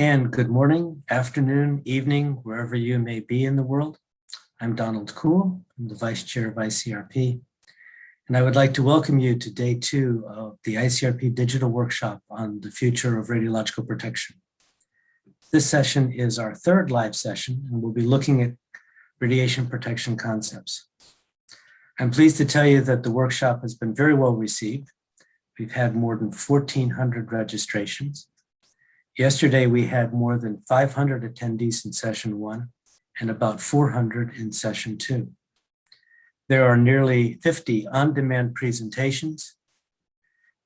And good morning, afternoon, evening, wherever you may be in the world. I'm Donald Kuhl, I'm the Vice Chair of ICRP, and I would like to welcome you to day 2 of the ICRP Digital Workshop on the future of radiological protection. This session is our 3rd live session, and we'll be looking at radiation protection concepts. I'm pleased to tell you that the workshop has been very well received. We've had more than 1,400 registrations. Yesterday, we had more than 500 attendees in session 1 and about 400 in session 2. There are nearly 50 on-demand presentations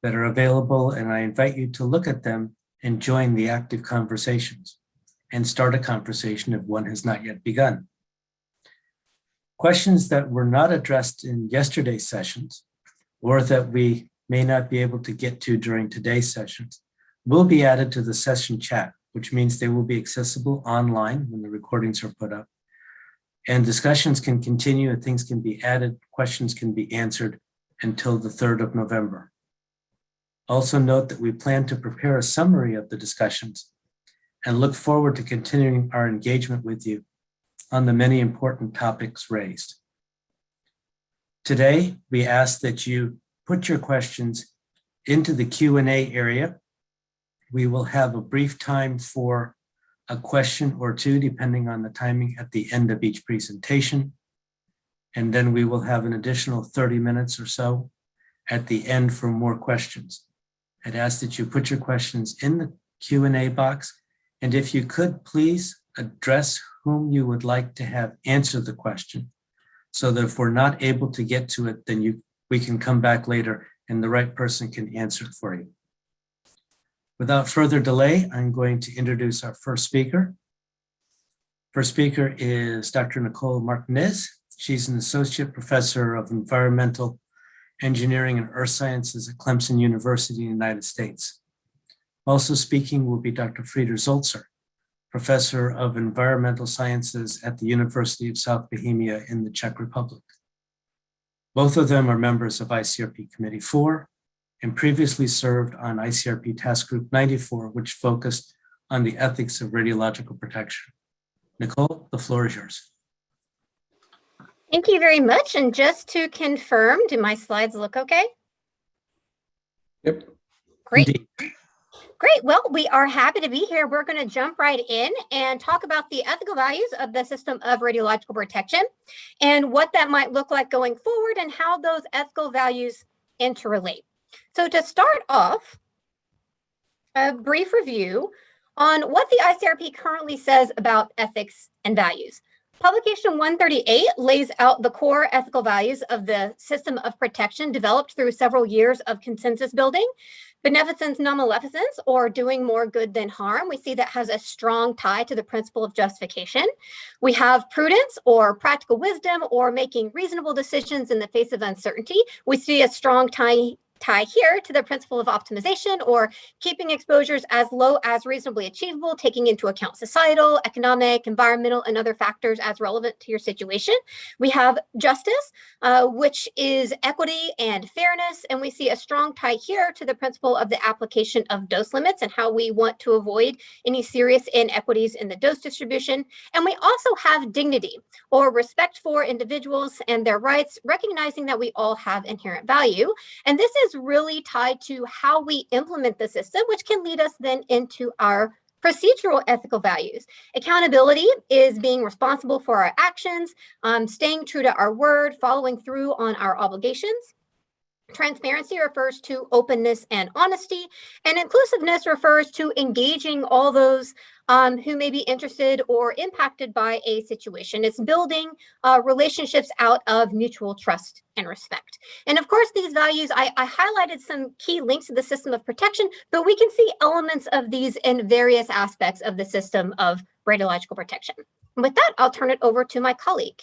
that are available, and I invite you to look at them and join the active conversations and start a conversation if one has not yet begun. Questions that were not addressed in yesterday's sessions or that we may not be able to get to during today's sessions will be added to the session chat, which means they will be accessible online when the recordings are put up. And discussions can continue and things can be added, questions can be answered until the 3rd of November. Also note that we plan to prepare a summary of the discussions and look forward to continuing our engagement with you on the many important topics raised. Today, we ask that you put your questions into the Q&A area. We will have a brief time for a question or two, depending on the timing at the end of each presentation. And then we will have an additional 30 minutes or so at the end for more questions. I'd ask that you put your questions in the Q&A box. And if you could, please address whom you would like to have answer the question, so that if we're not able to get to it, then we can come back later and the right person can answer it for you. Without further delay, I'm going to introduce our first speaker. First speaker is Dr. Nicole Martinez. She's an associate professor of environmental engineering and earth sciences at Clemson University in the United States. Also speaking will be Dr. Frieder Zolzer, professor of environmental sciences at the University of South Bohemia in the Czech Republic. Both of them are members of ICRP Committee 4 and previously served on ICRP Task Group 94, which focused on the ethics of radiological protection. Nicole, the floor is yours. Thank you very much. And just to confirm, do my slides look okay? Yep. Great. Indeed. Great. Well, we are happy to be here. We're going to jump right in and talk about the ethical values of the system of radiological protection and what that might look like going forward and how those ethical values interrelate. So to start off, a brief review on what the ICRP currently says about ethics and values. Publication 138 lays out the core ethical values of the system of protection developed through several years of consensus building. Beneficence non-maleficence, or doing more good than harm, we see that has a strong tie to the principle of justification. We have prudence or practical wisdom or making reasonable decisions in the face of uncertainty. We see a strong tie here to the principle of optimization, or keeping exposures as low as reasonably achievable, taking into account societal, economic, environmental, and other factors as relevant to your situation. We have justice, which is equity and fairness, and we see a strong tie here to the principle of the application of dose limits and how we want to avoid any serious inequities in the dose distribution. And we also have dignity, or respect for individuals and their rights, recognizing that we all have inherent value. And this is really tied to how we implement the system, which can lead us then into our procedural ethical values. Accountability is being responsible for our actions, staying true to our word, following through on our obligations. Transparency refers to openness and honesty, and inclusiveness refers to engaging all those who may be interested or impacted by a situation. It's building relationships out of mutual trust and respect. And of course, these values, I highlighted some key links to the system of protection, but we can see elements of these in various aspects of the system of radiological protection. And with that, I'll turn it over to my colleague.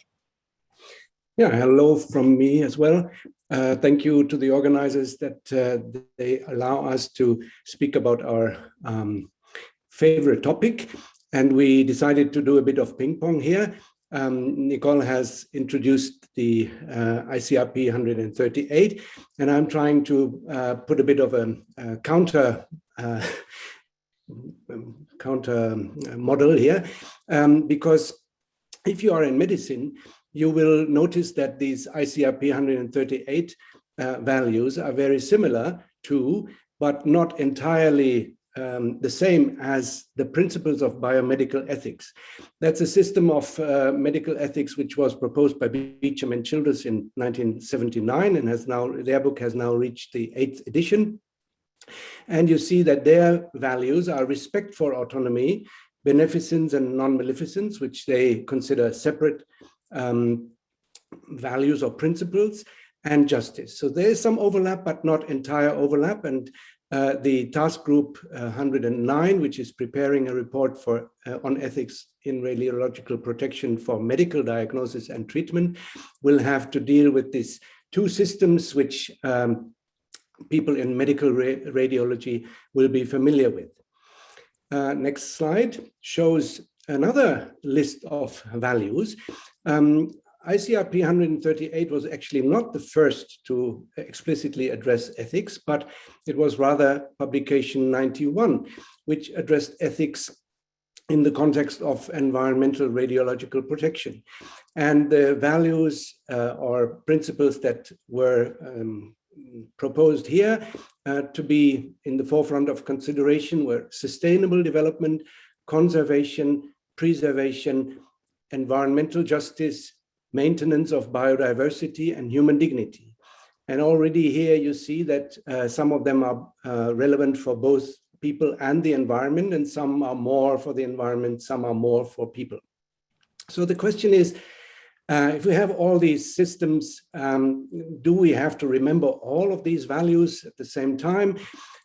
Yeah, hello from me as well. Thank you to the organizers that they allow us to speak about our favorite topic. And we decided to do a bit of ping pong here. Nicole has introduced the ICRP 138, and I'm trying to put a bit of a counter counter model here, because if you are in medicine, you will notice that these ICRP 138 values are very similar to, but not entirely the same as the principles of biomedical ethics. That's a system of medical ethics which was proposed by Beecham and Childress in 1979 and has now, their book has now reached the 8th edition. And you see that their values are respect for autonomy, beneficence and non-maleficence, which they consider separate values or principles, and justice. So there is some overlap, but not entire overlap. And the task group 109, which is preparing a report for on ethics in radiological protection for medical diagnosis and treatment, will have to deal with these two systems, which people in medical radiology will be familiar with. Next slide shows another list of values. ICRP 138 was actually not the first to explicitly address ethics, but it was rather publication 91, which addressed ethics in the context of environmental radiological protection. And the values or principles that were proposed here to be in the forefront of consideration were sustainable development, conservation, preservation, environmental justice, maintenance of biodiversity, and human dignity. And already here you see that some of them are relevant for both people and the environment, and some are more for the environment, some are more for people. So the question is, if we have all these systems, do we have to remember all of these values at the same time?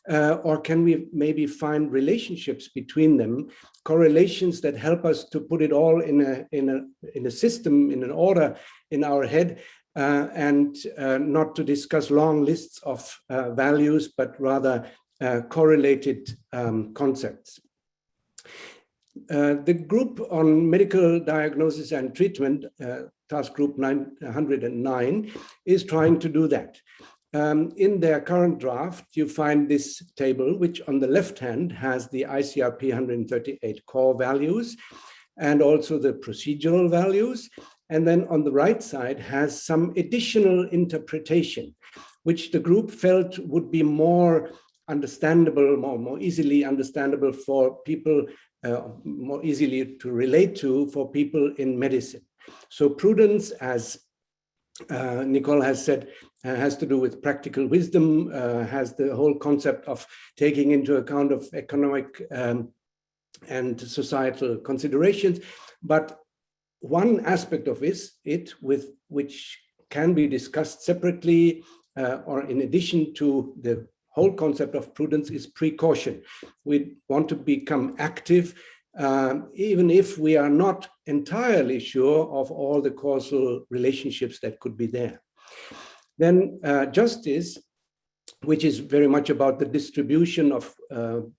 Or can we maybe find relationships between them, correlations that help us to put it all in a system, in an order in our head, and not to discuss long lists of values, but rather correlated concepts. The group on medical diagnosis and treatment, task group 109, is trying to do that. In their current draft, you find this table, which on the left hand has the ICRP 138 core values and also the procedural values. And then on the right side has some additional interpretation, which the group felt would be more understandable, more easily understandable for people, more easily to relate to for people in medicine. So prudence, as Nicole has said, has to do with practical wisdom, has the whole concept of taking into account of economic and societal considerations. But one aspect of which can be discussed separately or in addition to the whole concept of prudence, is precaution. We want to become active even if we are not entirely sure of all the causal relationships that could be there. Then justice, which is very much about the distribution of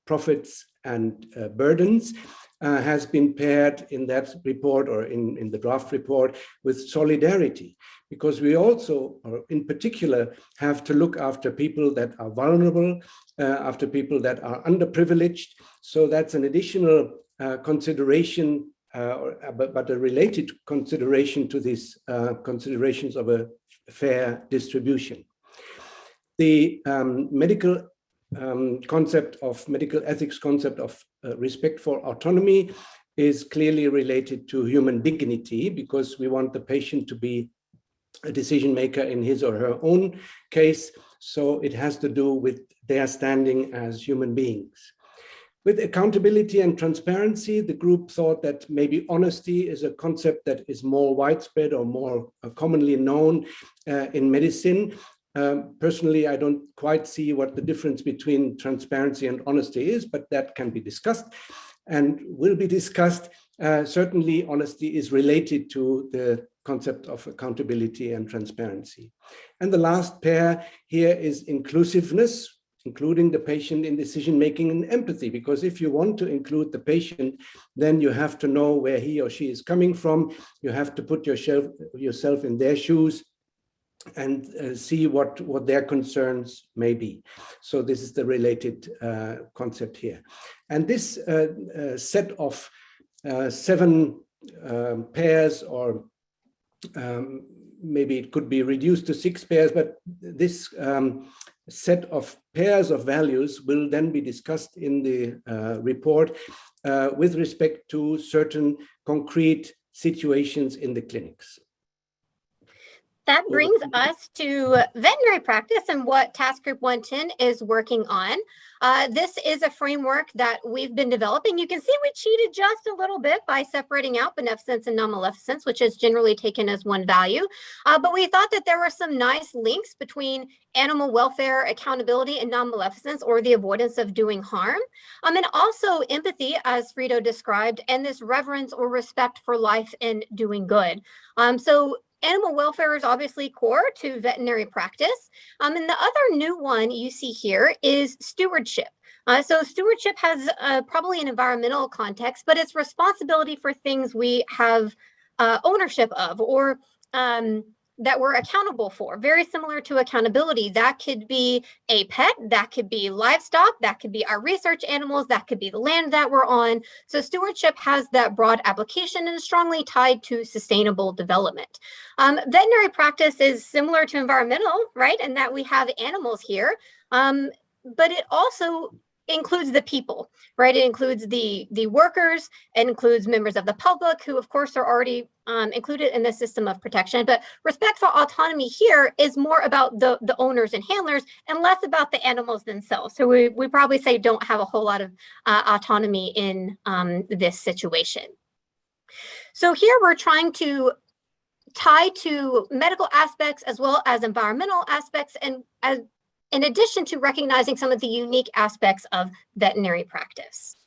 profits and burdens, has been paired in that report or in the draft report with solidarity, because we also, or in particular, have to look after people that are vulnerable, after people that are underprivileged. So that's an additional consideration, but a related consideration to these considerations of a fair distribution. The medical ethics concept of respect for autonomy is clearly related to human dignity, because we want the patient to be a decision maker in his or her own case. So it has to do with their standing as human beings. With accountability and transparency, the group thought that maybe honesty is a concept that is more widespread or more commonly known in medicine. Personally, I don't quite see what the difference between transparency and honesty is, but that can be discussed and will be discussed. Certainly, honesty is related to the concept of accountability and transparency. And the last pair here is inclusiveness, including the patient in decision-making and empathy, because if you want to include the patient, then you have to know where he or she is coming from. You have to put yourself in their shoes. and see what their concerns may be. So this is the related concept here. And this set of 7 pairs, or maybe it could be reduced to 6 pairs, but this set of pairs of values will then be discussed in the report with respect to certain concrete situations in the clinics. That brings us to veterinary practice and what Task Group 110 is working on. This is a framework that we've been developing. You can see we cheated just a little bit by separating out beneficence and non-maleficence, which is generally taken as one value. But we thought that there were some nice links between animal welfare, accountability, and non-maleficence, or the avoidance of doing harm. And also empathy, as Frito described, and this reverence or respect for life and doing good. So animal welfare is obviously core to veterinary practice. And the other new one you see here is stewardship. So stewardship has probably an environmental context, but it's responsibility for things we have ownership of, or that we're accountable for. Very similar to accountability. That could be a pet, that could be livestock, that could be our research animals, that could be the land that we're on. So stewardship has that broad application and is strongly tied to sustainable development. Veterinary practice is similar to environmental, right? And that we have animals here, but it also includes the people, right? It includes the workers, it includes members of the public who of course are already included in the system of protection. But respect for autonomy here is more about the owners and handlers and less about the animals themselves. So we probably say don't have a whole lot of autonomy in this situation. So here we're trying to tie to medical aspects as well as environmental aspects, and in addition to recognizing some of the unique aspects of veterinary practice.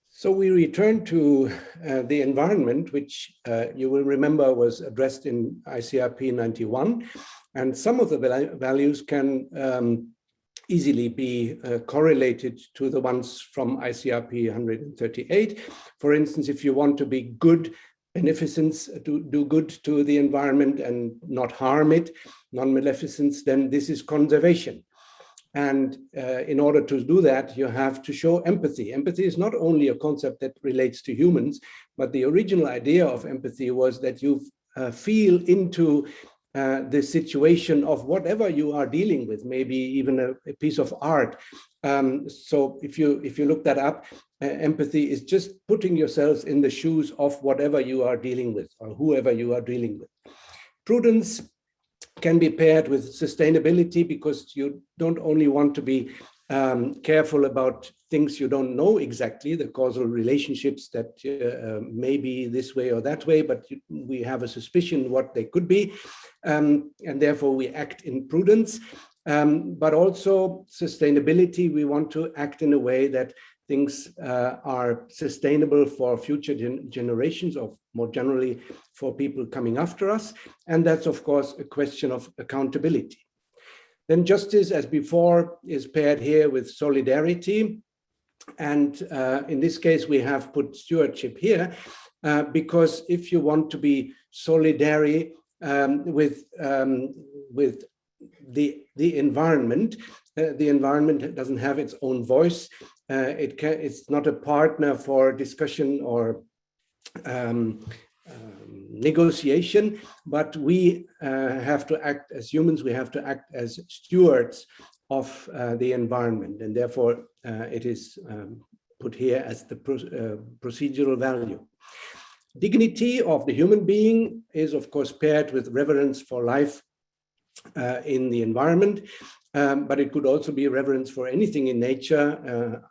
So we return to the environment, which you will remember was addressed in ICRP 91. And some of the values can easily be correlated to the ones from ICRP 138. For instance, if you want to be good, beneficence, do good to the environment and not harm it, non-maleficence, then this is conservation. And in order to do that, you have to show empathy. Empathy is not only a concept that relates to humans, but the original idea of empathy was that you feel into the situation of whatever you are dealing with, maybe even a piece of art. So if you look that up, empathy is just putting yourselves in the shoes of whatever you are dealing with or whoever you are dealing with. Prudence can be paired with sustainability, because you don't only want to be careful about things you don't know exactly, the causal relationships that may be this way or that way, but we have a suspicion what they could be, and therefore we act in prudence. But also sustainability, we want to act in a way that things are sustainable for future generations, or more generally for people coming after us. And that's, of course, a question of accountability. Then justice, as before, is paired here with solidarity. And in this case, we have put stewardship here, because if you want to be solidary with the environment doesn't have its own voice. It's not a partner for discussion or negotiation, but we have to act as humans, we have to act as stewards of the environment, and therefore it is put here as the procedural value. Dignity of the human being is, of course, paired with reverence for life in the environment, but it could also be reverence for anything in nature,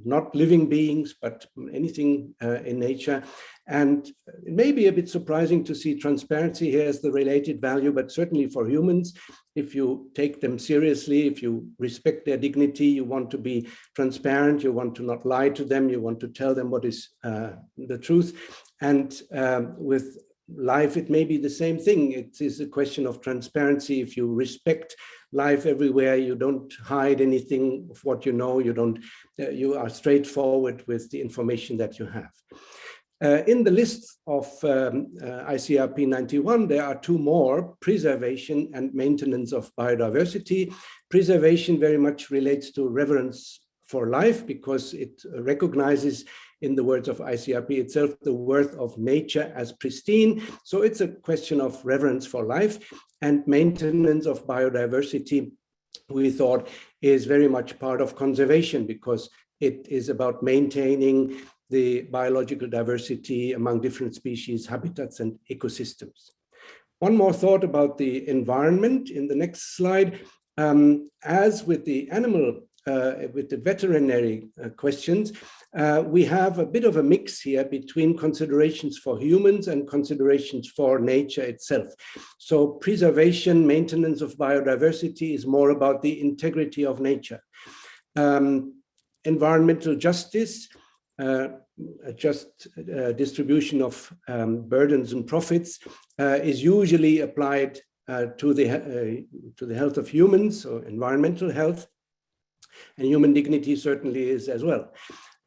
not living beings, but anything in nature. And it may be a bit surprising to see transparency here as the related value, but certainly for humans, if you take them seriously, if you respect their dignity, you want to be transparent, you want to not lie to them, you want to tell them what is the truth. And with life, it may be the same thing. It is a question of transparency. If you respect life everywhere, you don't hide anything of what you know, you are straightforward with the information that you have. In the list of ICRP 91, there are two more: preservation and maintenance of biodiversity. Preservation very much relates to reverence for life, because it recognizes, in the words of ICRP itself, the worth of nature as pristine. So it's a question of reverence for life. And maintenance of biodiversity, we thought, is very much part of conservation, because it is about maintaining the biological diversity among different species, habitats, and ecosystems. One more thought about the environment in the next slide. As with the animal, with the veterinary questions, we have a bit of a mix here between considerations for humans and considerations for nature itself. So preservation, maintenance of biodiversity is more about the integrity of nature. Environmental justice, a just distribution of burdens and profits is usually applied to the health of humans, or environmental health, and human dignity certainly is as well.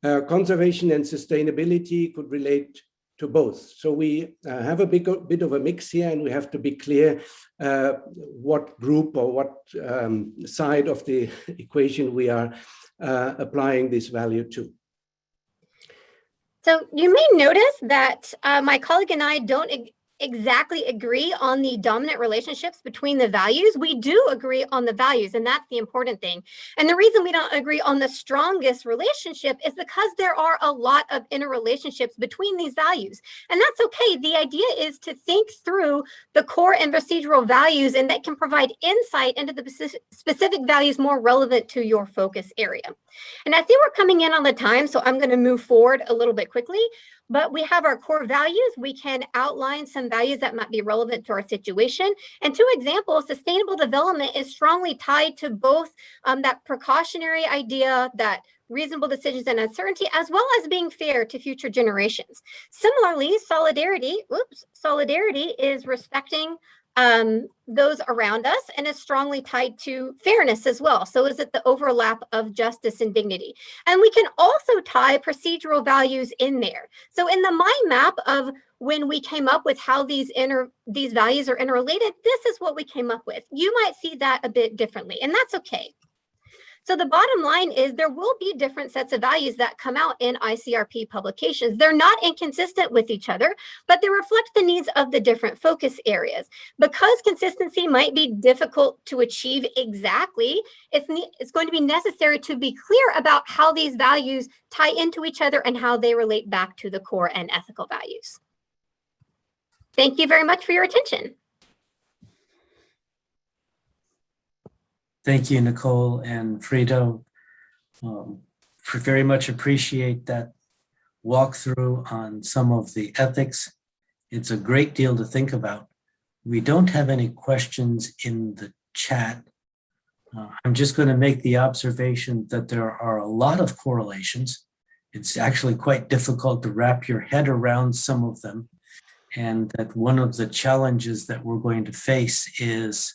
Conservation and sustainability could relate to both. So we have a bit of a mix here, and we have to be clear what group or what side of the equation we are applying this value to. So you may notice that my colleague and I don't exactly agree on the dominant relationships between the values. We do agree on the values, and that's the important thing. And the reason we don't agree on the strongest relationship is because there are a lot of interrelationships between these values. And that's okay. The idea is to think through the core and procedural values, and that can provide insight into the specific values more relevant to your focus area. And I see we're coming in on the time, so I'm going to move forward a little bit quickly. But we have our core values. We can outline some values that might be relevant to our situation. And 2 examples, sustainable development is strongly tied to both that precautionary idea, that reasonable decisions and uncertainty, as well as being fair to future generations. Similarly, solidarity is respecting those around us, and is strongly tied to fairness as well. So is it the overlap of justice and dignity? And we can also tie procedural values in there. So in the mind map of when we came up with how these values are interrelated, this is what we came up with. You might see that a bit differently, and that's okay. So the bottom line is there will be different sets of values that come out in ICRP publications. They're not inconsistent with each other, but they reflect the needs of the different focus areas. Because consistency might be difficult to achieve exactly, it's going to be necessary to be clear about how these values tie into each other and how they relate back to the core and ethical values. Thank you very much for your attention. Thank you, Nicole and Frida. Very much appreciate that walkthrough on some of the ethics. It's a great deal to think about. We don't have any questions in the chat. I'm just going to make the observation that there are a lot of correlations. It's actually quite difficult to wrap your head around some of them. And that one of the challenges that we're going to face is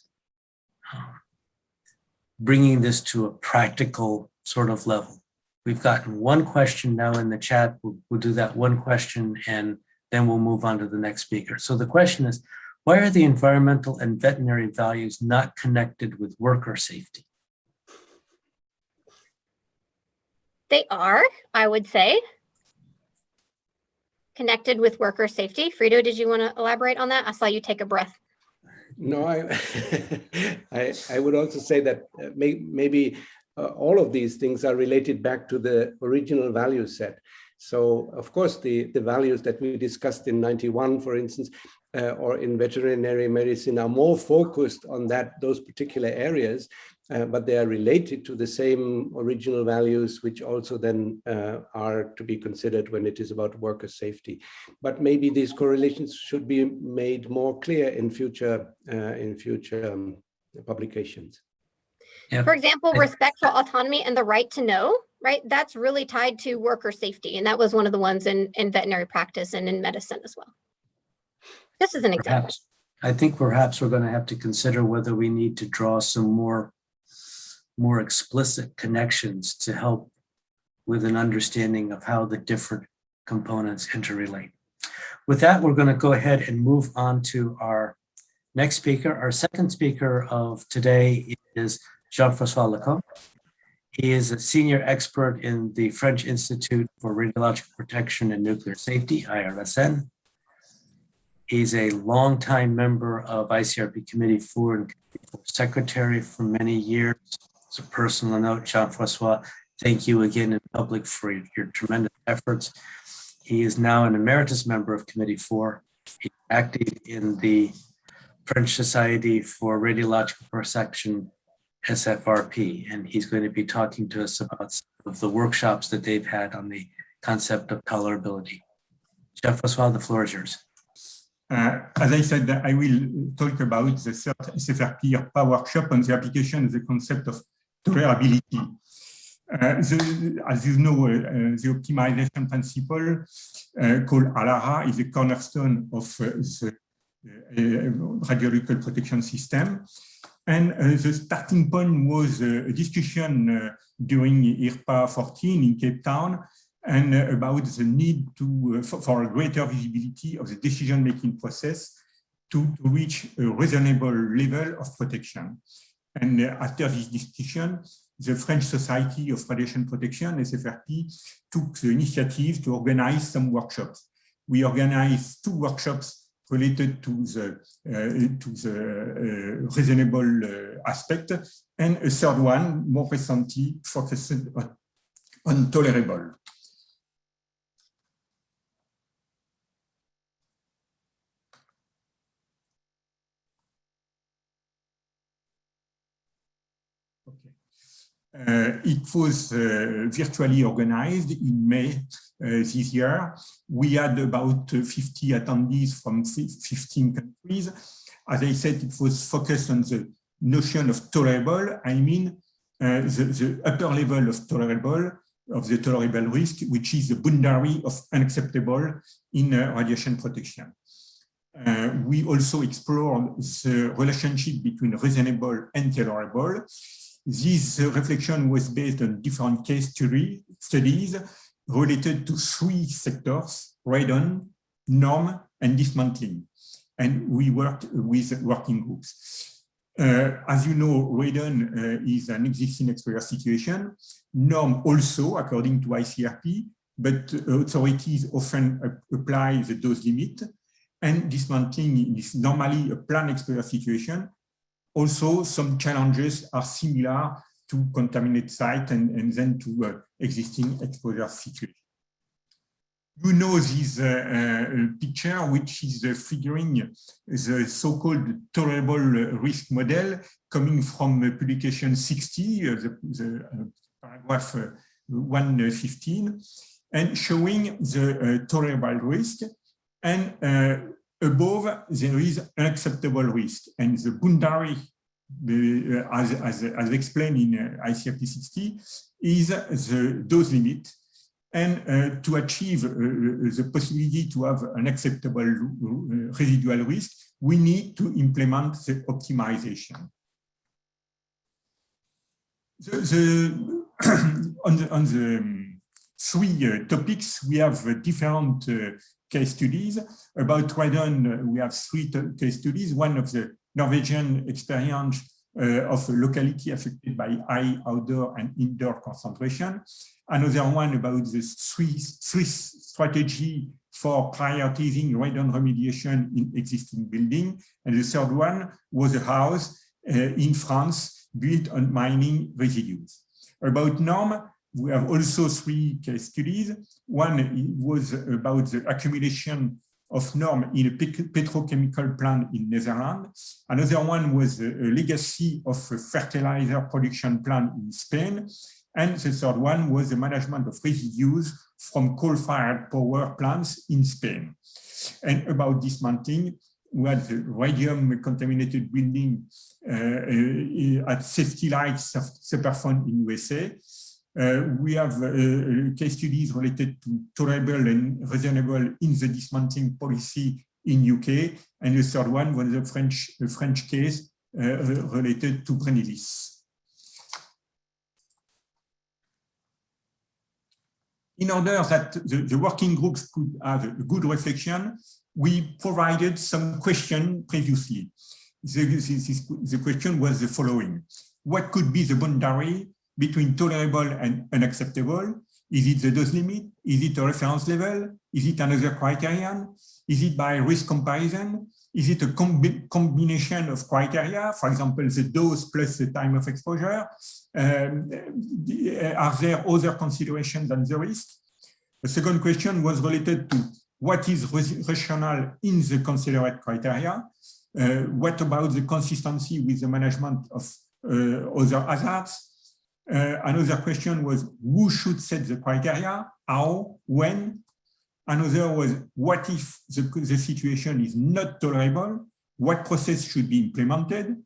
bringing this to a practical sort of level. We've gotten one question now in the chat. We'll do that one question, and then we'll move on to the next speaker. So the question is, why are the environmental and veterinary values not connected with worker safety? They are, I would say, connected with worker safety. Frida, did you want to elaborate on that? I saw you take a breath. No, I would also say that maybe all of these things are related back to the original value set. So, of course, the values that we discussed in 91, for instance, or in veterinary medicine are more focused on those particular areas, but they are related to the same original values, which also then are to be considered when it is about worker safety. But maybe these correlations should be made more clear in future publications. Yeah. For example, respect for autonomy and the right to know, right? That's really tied to worker safety. And that was one of the ones in veterinary practice and in medicine as well. This is an example. I think perhaps we're going to have to consider whether we need to draw some more explicit connections to help with an understanding of how the different components interrelate. with that, we're going to go ahead and move on to our next speaker. Our second speaker of today is Jean-François Lecomte. He is a senior expert in the French Institute for Radiological Protection and Nuclear Safety, IRSN. He's a longtime member of ICRP Committee 4 and Committee 4 Secretary for many years. As a personal note, Jean-François, thank you again in public for your tremendous efforts. He is now an emeritus member of Committee 4. He's active in the French Society for Radiological Protection, SFRP, and he's going to be talking to us about some of the workshops that they've had on the concept of tolerability. Jean-François, the floor is yours. As I said, I will talk about the third SFRP IRPA workshop on the application of the concept of tolerability. As you know, the optimization principle called ALARA is a cornerstone of the radiological protection system. And the starting point was a discussion during IRPA 14 in Cape Town, and about the need for a greater visibility of the decision-making process to reach a reasonable level of protection. And after this discussion, the French Society of Radiation Protection, SFRP, took the initiative to organize some workshops. We organized 2 workshops related to the reasonable aspect, and a third one, more recently, focused on tolerable. It was virtually organized in May this year. We had about 50 attendees from 15 countries. As I said, it was focused on the notion of tolerable. I mean, the upper level of the tolerable risk, which is the boundary of unacceptable in radiation protection. We also explored the relationship between reasonable and tolerable. This reflection was based on different case studies related to 3 sectors: radon, norm, and dismantling. And we worked with working groups. As you know, radon is an existing exposure situation. Norm also, according to ICRP, but authorities often apply the dose limit. And dismantling is normally a planned exposure situation. Also, some challenges are similar to contaminated site and then to existing exposure situation. You know this picture, which is figuring the so-called tolerable risk model coming from publication 60, the paragraph 115, and showing the tolerable risk. And above, there is unacceptable risk, and the boundary, as explained in ICRP 60, is the dose limit. And to achieve the possibility to have an acceptable residual risk, we need to implement the optimization. On the 3 topics, we have different case studies. About radon, we have 3 case studies. One of the Norwegian experience of a locality affected by high outdoor and indoor concentration. Another one about the Swiss strategy for prioritizing radon remediation in existing building. And the third one was a house in France built on mining residues. About norm, we have also 3 case studies. One was about the accumulation of norm in a petrochemical plant in Netherlands. Another one was a legacy of a fertilizer production plant in Spain. And the third one was the management of residues from coal-fired power plants in Spain. And about dismantling, we had the radium-contaminated building at Safety Lights of Superfund in USA. We have case studies related to tolerable and reasonable in the dismantling policy in UK, and the third one was a French case related to Brennilis. in order that the working groups could have a good reflection, we provided some question previously. The question was the following. What could be the boundary between tolerable and unacceptable? Is it the dose limit? Is it a reference level? Is it another criterion? Is it by risk comparison? Is it a combination of criteria? For example, the dose plus the time of exposure? Are there other considerations than the risk? The second question was related to what is rational in the considered criteria? What about the consistency with the management of other hazards? Another question was who should set the criteria, how, when? Another was what if the situation is not tolerable, what process should be implemented?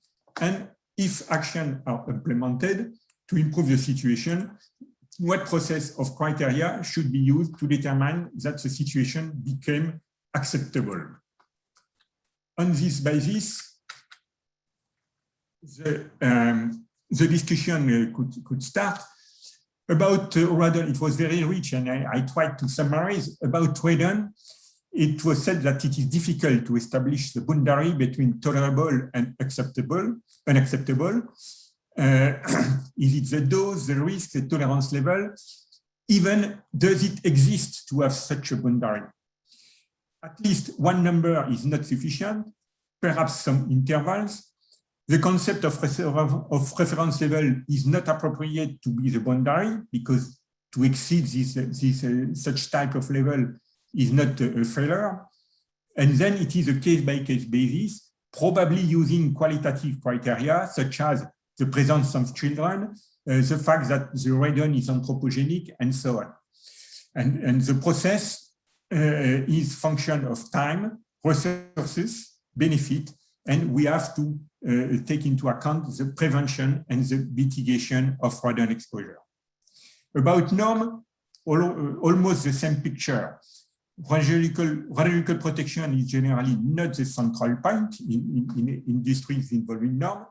And if actions are implemented to improve the situation, what process of criteria should be used to determine that the situation became acceptable? On this basis, the discussion could start. About radon, it was very rich, and I tried to summarize. About radon, it was said that it is difficult to establish the boundary between tolerable and unacceptable. Is it the dose, the risk, the tolerance level? Even does it exist to have such a boundary? At least one number is not sufficient, perhaps some intervals. The concept of reference level is not appropriate to be the boundary because to exceed such type of level is not a failure. And then it is a case-by-case basis, probably using qualitative criteria such as the presence of children, the fact that the radon is anthropogenic, and so on. And the process is function of time, resources, benefit, and we have to take into account the prevention and the mitigation of radon exposure. About norm, almost the same picture. Radiological protection is generally not the central point in industries involving norm.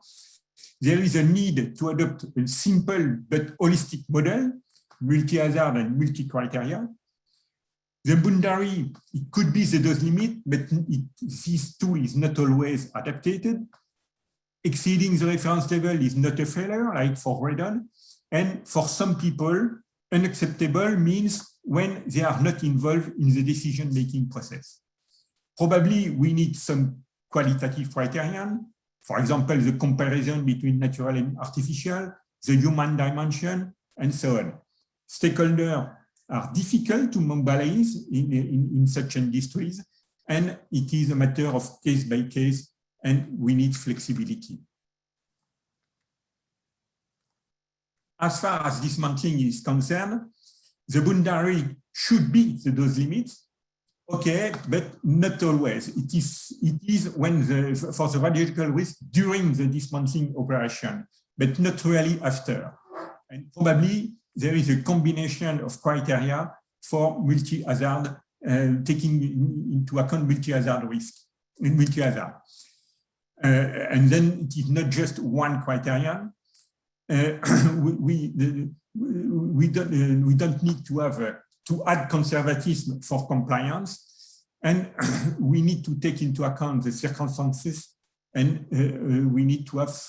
There is a need to adopt a simple but holistic model, multi-hazard and multi-criteria. The boundary, it could be the dose limit, but this tool is not always adapted. Exceeding the reference level is not a failure, like for radon. And for some people, unacceptable means when they are not involved in the decision-making process. Probably we need some qualitative criterion. For example, the comparison between natural and artificial, the human dimension, and so on. Stakeholders are difficult to mobilize in such industries, and it is a matter of case by case, and we need flexibility. As far as dismantling is concerned, the boundary should be the dose limit. Okay, but not always. It is when for the radiological risk during the dismantling operation, but not really after. And probably there is a combination of criteria for multi-hazard, taking into account multi-hazard risk, multi-hazard. And then it is not just one criterion. We don't need to have to add conservatism for compliance, and we need to take into account the circumstances, and we need to have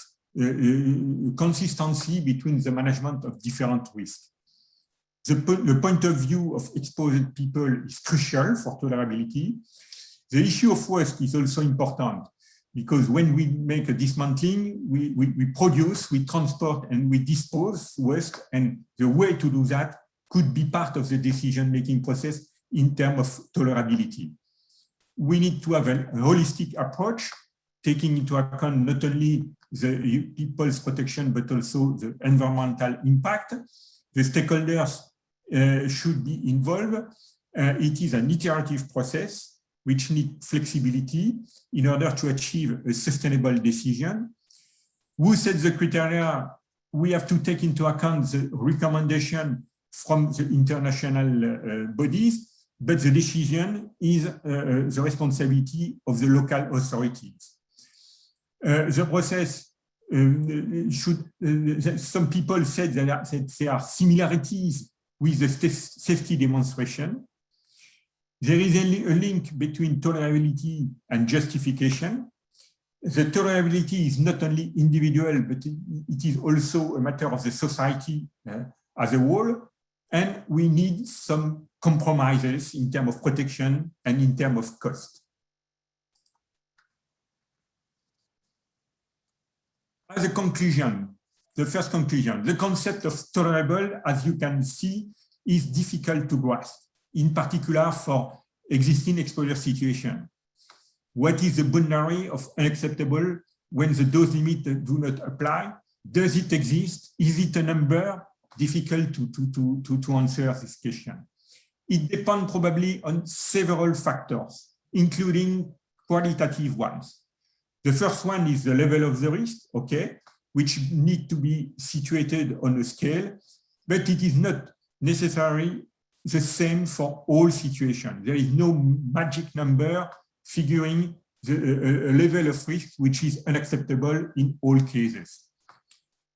consistency between the management of different risks. The point of view of exposed people is crucial for tolerability. The issue of waste is also important because when we make a dismantling, we produce, we transport, and we dispose waste, and the way to do that could be part of the decision-making process in terms of tolerability. We need to have a holistic approach, taking into account not only the people's protection, but also the environmental impact. The stakeholders should be involved. It is an iterative process which needs flexibility in order to achieve a sustainable decision. Who sets the criteria? We have to take into account the recommendation from the international bodies, but the decision is the responsibility of the local authorities. The process should, some people said that there are similarities with the safety demonstration. There is a link between tolerability and justification. The tolerability is not only individual, but it is also a matter of the society as a whole. And we need some compromises in terms of protection and in terms of cost. As a conclusion, the first conclusion, the concept of tolerable, as you can see, is difficult to grasp, in particular for existing exposure situation. What is the boundary of unacceptable when the dose limit do not apply? Does it exist? Is it a number? Difficult to answer this question. It depends probably on several factors, including qualitative ones. The first one is the level of the risk, okay, which need to be situated on a scale, but it is not necessarily the same for all situations. There is no magic number figuring a level of risk which is unacceptable in all cases.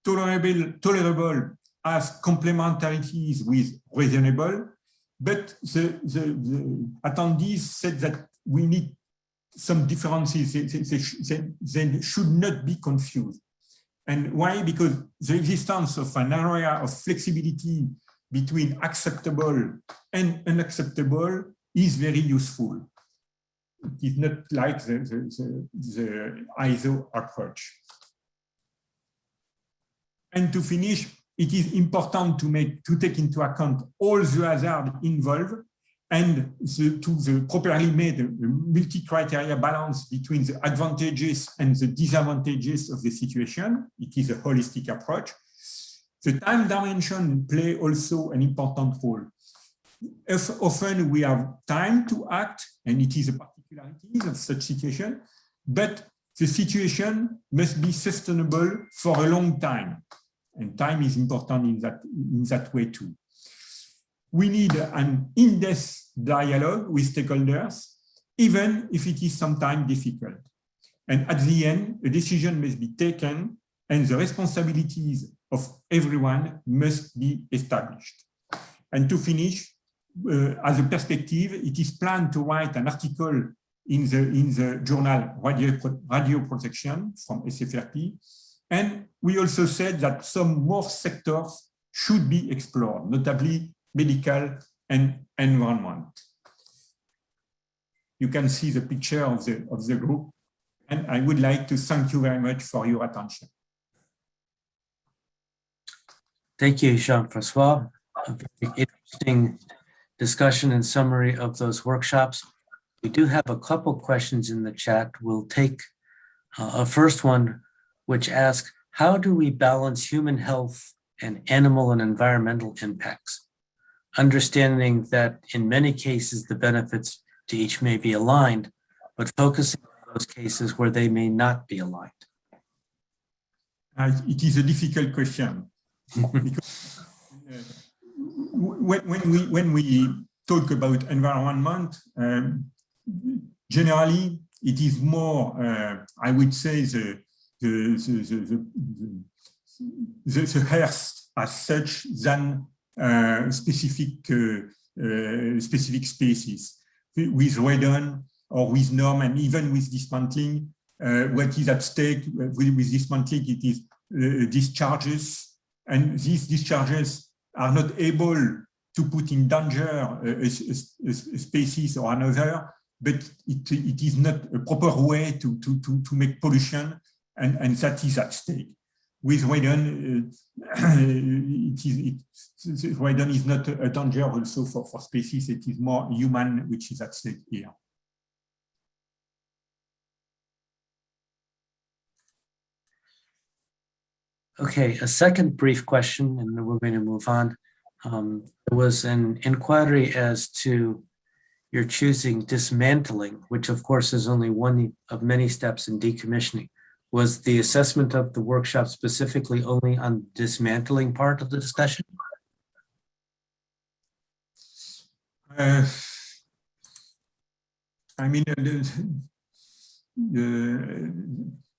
Tolerable has complementarities with reasonable, but the attendees said that we need some differences. They should not be confused. And why? Because the existence of an area of flexibility between acceptable and unacceptable is very useful. It is not like the ISO approach. And to finish, it is important to take into account all the hazards involved and to properly made multi-criteria balance between the advantages and the disadvantages of the situation. It is a holistic approach. The time dimension play also an important role. Often we have time to act, and it is a particularity of such situation, but the situation must be sustainable for a long time. And time is important in that way too. We need an in-depth dialogue with stakeholders, even if it is sometimes difficult. And at the end, a decision must be taken and the responsibilities of everyone must be established. And to finish, as a perspective, it is planned to write an article in the journal Radio Protection from SFRP. And we also said that some more sectors should be explored, notably medical and environment. You can see the picture of the group. And I would like to thank you very much for your attention. Thank you, Jean-Francois. A very interesting discussion and summary of those workshops. We do have a couple questions in the chat. We'll take a first one, which asks, how do we balance human health and animal and environmental impacts? Understanding that in many cases, the benefits to each may be aligned, but focusing on those cases where they may not be aligned. It is a difficult question. Because when we talk about environment, generally it is more, I would say, the health as such than specific species. With radon or with norm, and even with dismantling, what is at stake with dismantling, it is discharges. And these discharges are not able to put in danger a species or another, but it is not a proper way to make pollution, and that is at stake. With radon, radon is not a danger also for species, it is more human which is at stake here. Okay, a second brief question, and then we're going to move on. There was an inquiry as to your choosing dismantling, which of course is only one of many steps in decommissioning. Was the assessment of the workshop specifically only on dismantling part of the discussion? I mean,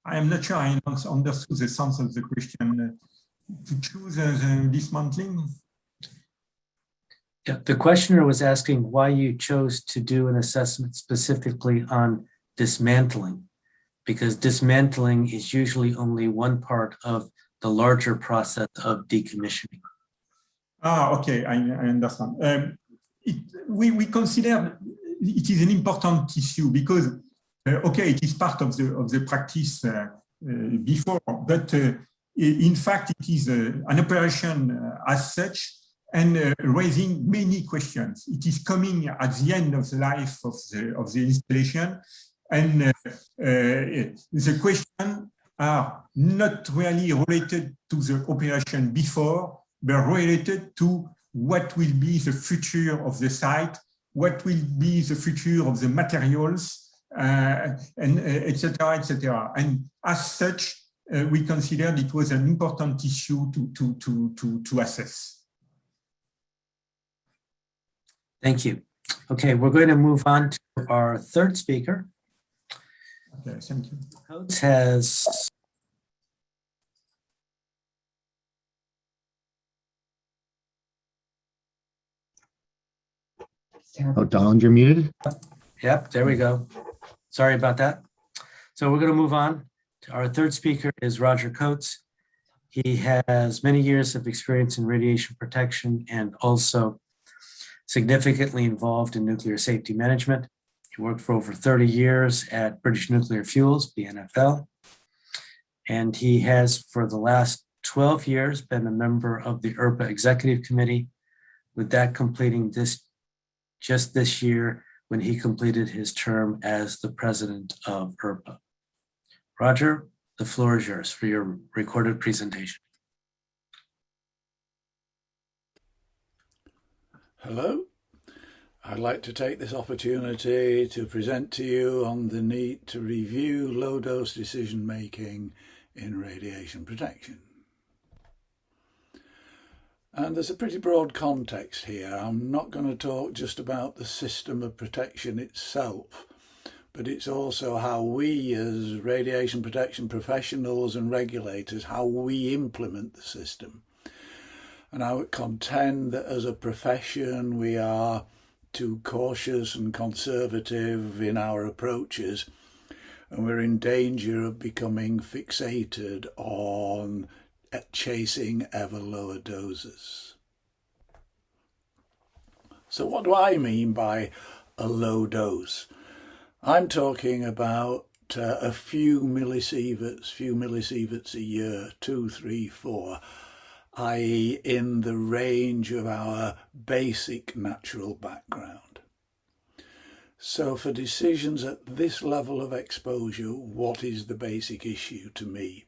I am not sure I understood the sense of the question. To choose the dismantling? Yeah, the questioner was asking why you chose to do an assessment specifically on dismantling, because dismantling is usually only one part of the larger process of decommissioning. Okay, I understand. We consider it is an important issue because, okay, it is part of the practice before, but in fact, it is an operation as such and raising many questions. It is coming at the end of the life of the installation, and the questions are not really related to the operation before, but related to what will be the future of the site, what will be the future of the materials, and et cetera, et cetera. And as such, we considered it was an important issue to assess. Thank you. Okay, we're going to move on to our third speaker. Okay, thank you. Coates has Oh, Donald, you're muted. Yep, there we go. Sorry about that. So we're going to move on. Our third speaker is Roger Coates. He has many years of experience in radiation protection and also significantly involved in nuclear safety management. He worked for over 30 years at British Nuclear Fuels, BNFL, and he has for the last 12 years been a member of the ERPA Executive Committee, with that completing just this year when he completed his term as the president of ERPA. Roger, the floor is yours for your recorded presentation. Hello. I'd like to take this opportunity to present to you on the need to review low-dose decision-making in radiation protection. And there's a pretty broad context here. I'm not going to talk just about the system of protection itself, but it's also how we as radiation protection professionals and regulators, how we implement the system. And I would contend that as a profession we are too cautious and conservative in our approaches, and we're in danger of becoming fixated on chasing ever lower doses. So what do I mean by a low dose? I'm talking about a few millisieverts a year, 2, 3, 4, i.e. in the range of our basic natural background. So for decisions at this level of exposure, what is the basic issue to me?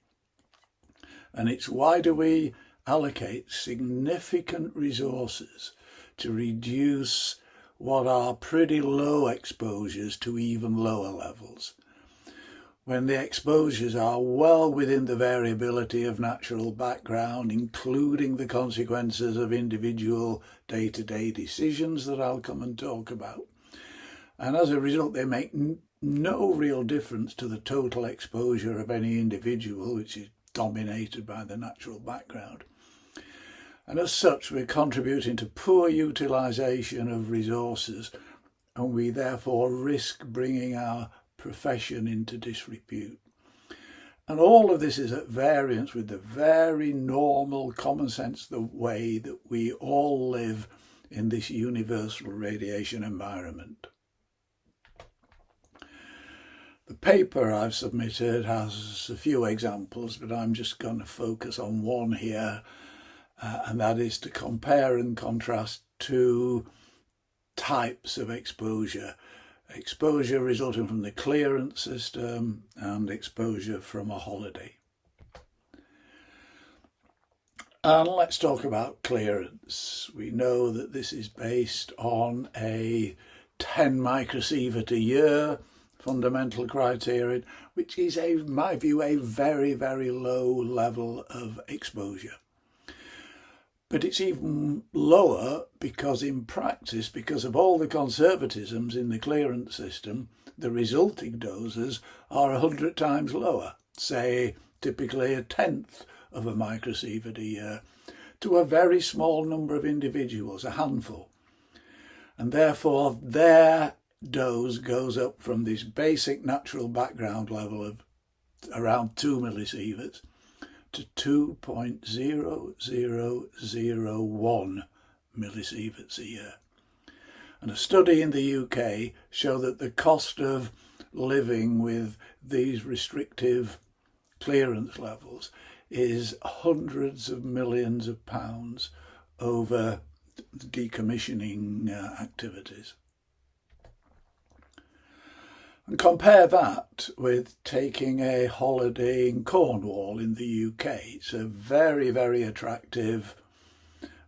And it's why do we allocate significant resources to reduce what are pretty low exposures to even lower levels, when the exposures are well within the variability of natural background, including the consequences of individual day-to-day decisions that I'll come and talk about. And as a result, they make no real difference to the total exposure of any individual, which is dominated by the natural background. And as such, we're contributing to poor utilisation of resources, and we therefore risk bringing our profession into disrepute. And all of this is at variance with the very normal common sense, the way that we all live in this universal radiation environment. The paper I've submitted has a few examples, but I'm just going to focus on one here, and that is to compare and contrast two types of exposure. Exposure resulting from the clearance system and exposure from a holiday. And let's talk about clearance. We know that this is based on a 10 microsievert a year fundamental criterion, which is, in my view, a very, very low level of exposure. But it's even lower because in practice, because of all the conservatisms in the clearance system, the resulting doses are 100 times lower, say typically 1/10 of a microsievert a year, to a very small number of individuals, a handful. and therefore their dose goes up from this basic natural background level of around 2 millisieverts to 2.0001 millisieverts a year. And a study in the UK showed that the cost of living with these restrictive clearance levels is hundreds of millions of pounds over decommissioning activities. And compare that with taking a holiday in Cornwall in the UK. It's a very, very attractive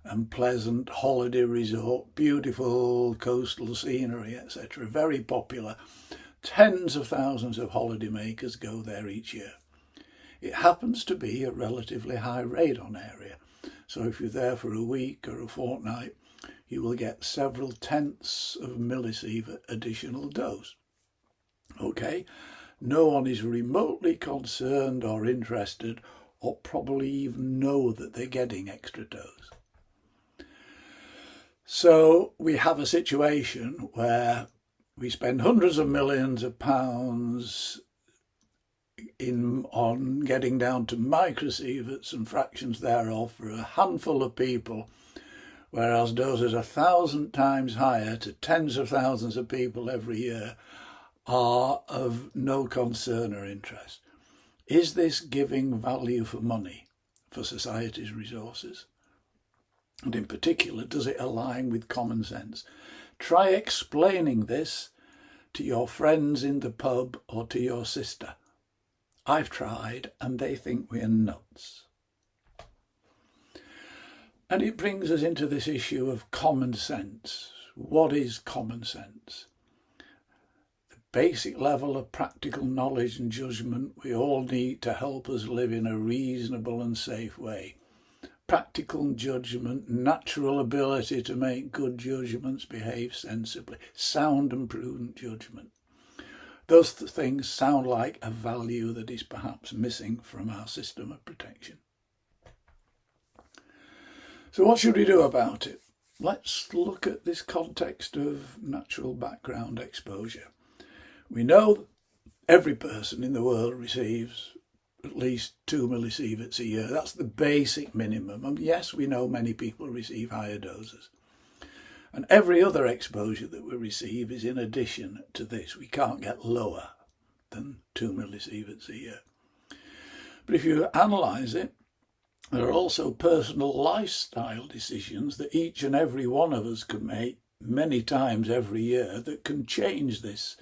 and pleasant holiday resort, beautiful coastal scenery, etc. Very popular. Tens of thousands of holidaymakers go there each year. It happens to be a relatively high radon area. So if you're there for a week or a fortnight, you will get several tenths of millisievert additional dose. Okay, no one is remotely concerned or interested or probably even know that they're getting extra dose. So we have a situation where we spend hundreds of millions of pounds on getting down to microsieverts and fractions thereof for a handful of people, whereas doses 1,000 times higher to tens of thousands of people every year are of no concern or interest. Is this giving value for money for society's resources? And in particular, does it align with common sense? Try explaining this to your friends in the pub or to your sister. I've tried and they think we're nuts. And it brings us into this issue of common sense. What is common sense? The basic level of practical knowledge and judgment we all need to help us live in a reasonable and safe way. Practical judgment, natural ability to make good judgments, behave sensibly, sound and prudent judgment. Those things sound like a value that is perhaps missing from our system of protection. So what should we do about it? Let's look at this context of natural background exposure. We know every person in the world receives at least 2 millisieverts a year. That's the basic minimum. And yes, we know many people receive higher doses. And every other exposure that we receive is in addition to this. We can't get lower than 2 millisieverts a year. But if you analyse it, there are also personal lifestyle decisions that each and every one of us can make many times every year that can change this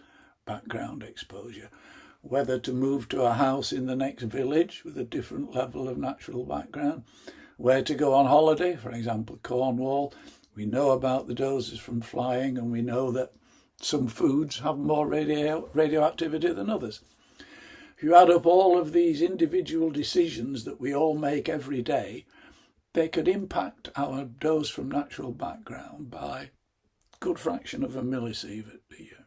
background exposure. Whether to move to a house in the next village with a different level of natural background, where to go on holiday, for example, Cornwall. We know about the doses from flying, and we know that some foods have more radioactivity than others. If you add up all of these individual decisions that we all make every day, they could impact our dose from natural background by a good fraction of a millisievert a year.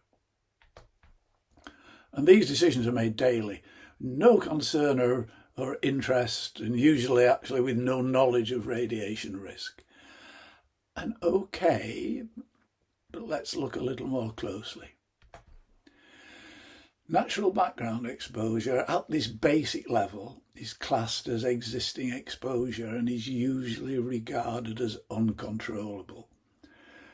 And these decisions are made daily. No concern or interest, and usually actually with no knowledge of radiation risk. And okay, but let's look a little more closely. Natural background exposure at this basic level is classed as existing exposure and is usually regarded as uncontrollable.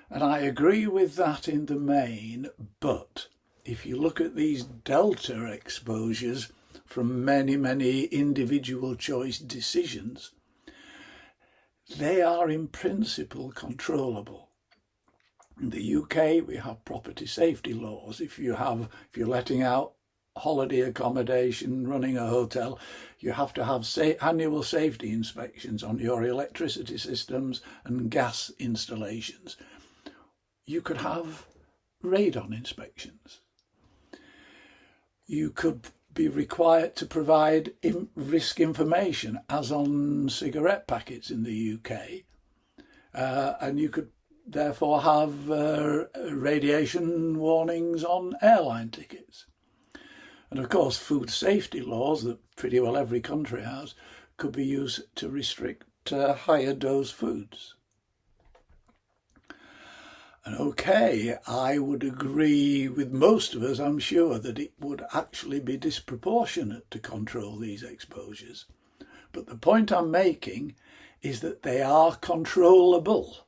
And I agree with that in the main, but if you look at these delta exposures from many, many individual choice decisions, they are in principle controllable. In the UK, we have property safety laws. If you're letting out holiday accommodation, running a hotel, you have to have annual safety inspections on your electricity systems and gas installations. You could have radon inspections. You could be required to provide risk information, as on cigarette packets in the UK, and you could therefore have radiation warnings on airline tickets. And of course, food safety laws that pretty well every country has could be used to restrict higher dose foods. And okay, I would agree with most of us, I'm sure, that it would actually be disproportionate to control these exposures. But the point I'm making is that they are controllable,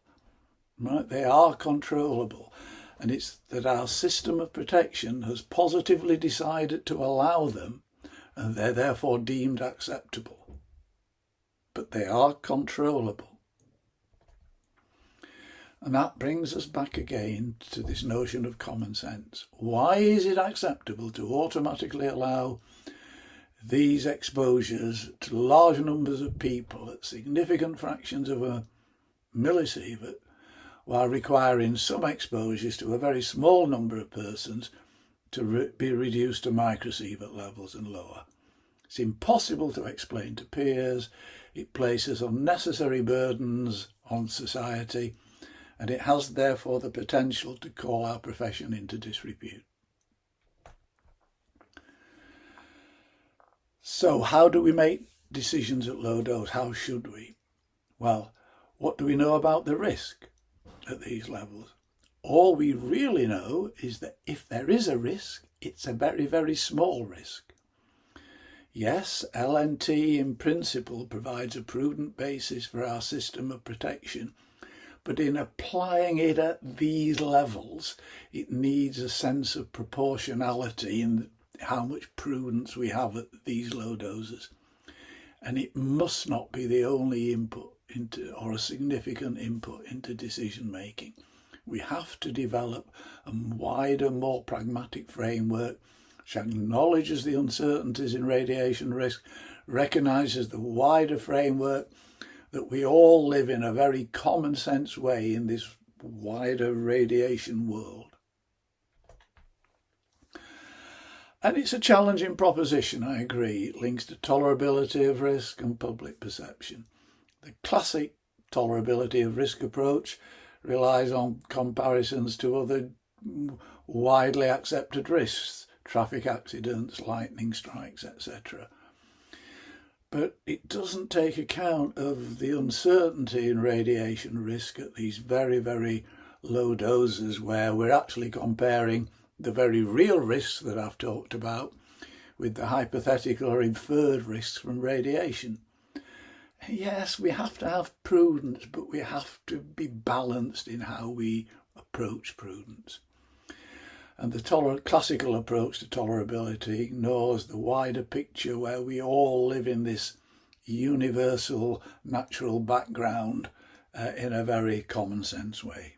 right? They are controllable. And it's that our system of protection has positively decided to allow them, and they're therefore deemed acceptable. But they are controllable. And that brings us back again to this notion of common sense. Why is it acceptable to automatically allow these exposures to large numbers of people at significant fractions of a millisievert, while requiring some exposures to a very small number of persons to be reduced to microsievert levels and lower? It's impossible to explain to peers. It places unnecessary burdens on society, and it has therefore the potential to call our profession into disrepute. So how do we make decisions at low dose? How should we? Well, what do we know about the risk at these levels? All we really know is that if there is a risk, it's a very, very small risk. Yes, LNT in principle provides a prudent basis for our system of protection, but in applying it at these levels, it needs a sense of proportionality in how much prudence we have at these low doses. And it must not be the only input into, or a significant input into decision making. We have to develop a wider, more pragmatic framework which acknowledges the uncertainties in radiation risk, recognises the wider framework that we all live in a very common sense way in this wider radiation world. And it's a challenging proposition, I agree. It links to tolerability of risk and public perception. The classic tolerability of risk approach relies on comparisons to other widely accepted risks, traffic accidents, lightning strikes, etc. But it doesn't take account of the uncertainty in radiation risk at these very, very low doses, where we're actually comparing the very real risks that I've talked about with the hypothetical or inferred risks from radiation. Yes, we have to have prudence, but we have to be balanced in how we approach prudence. And the classical approach to tolerability ignores the wider picture where we all live in this universal natural background in a very common sense way.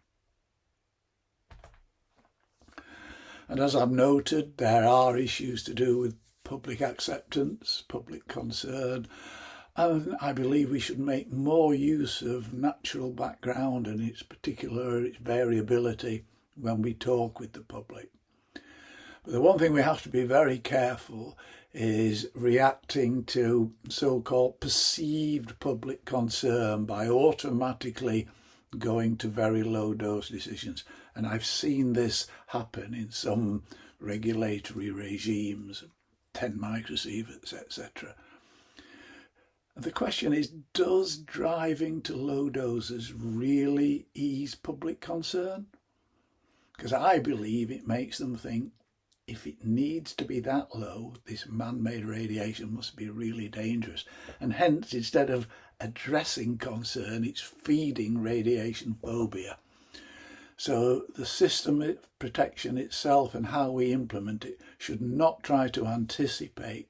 And as I've noted, there are issues to do with public acceptance, public concern, and I believe we should make more use of natural background and its variability when we talk with the public. But the one thing we have to be very careful is reacting to so-called perceived public concern by automatically going to very low dose decisions. And I've seen this happen in some regulatory regimes, 10 microsieverts, etc. The question is, does driving to low doses really ease public concern? Because I believe it makes them think, if it needs to be that low, this man-made radiation must be really dangerous. And hence, instead of addressing concern, it's feeding radiation phobia. So the system of protection itself and how we implement it should not try to anticipate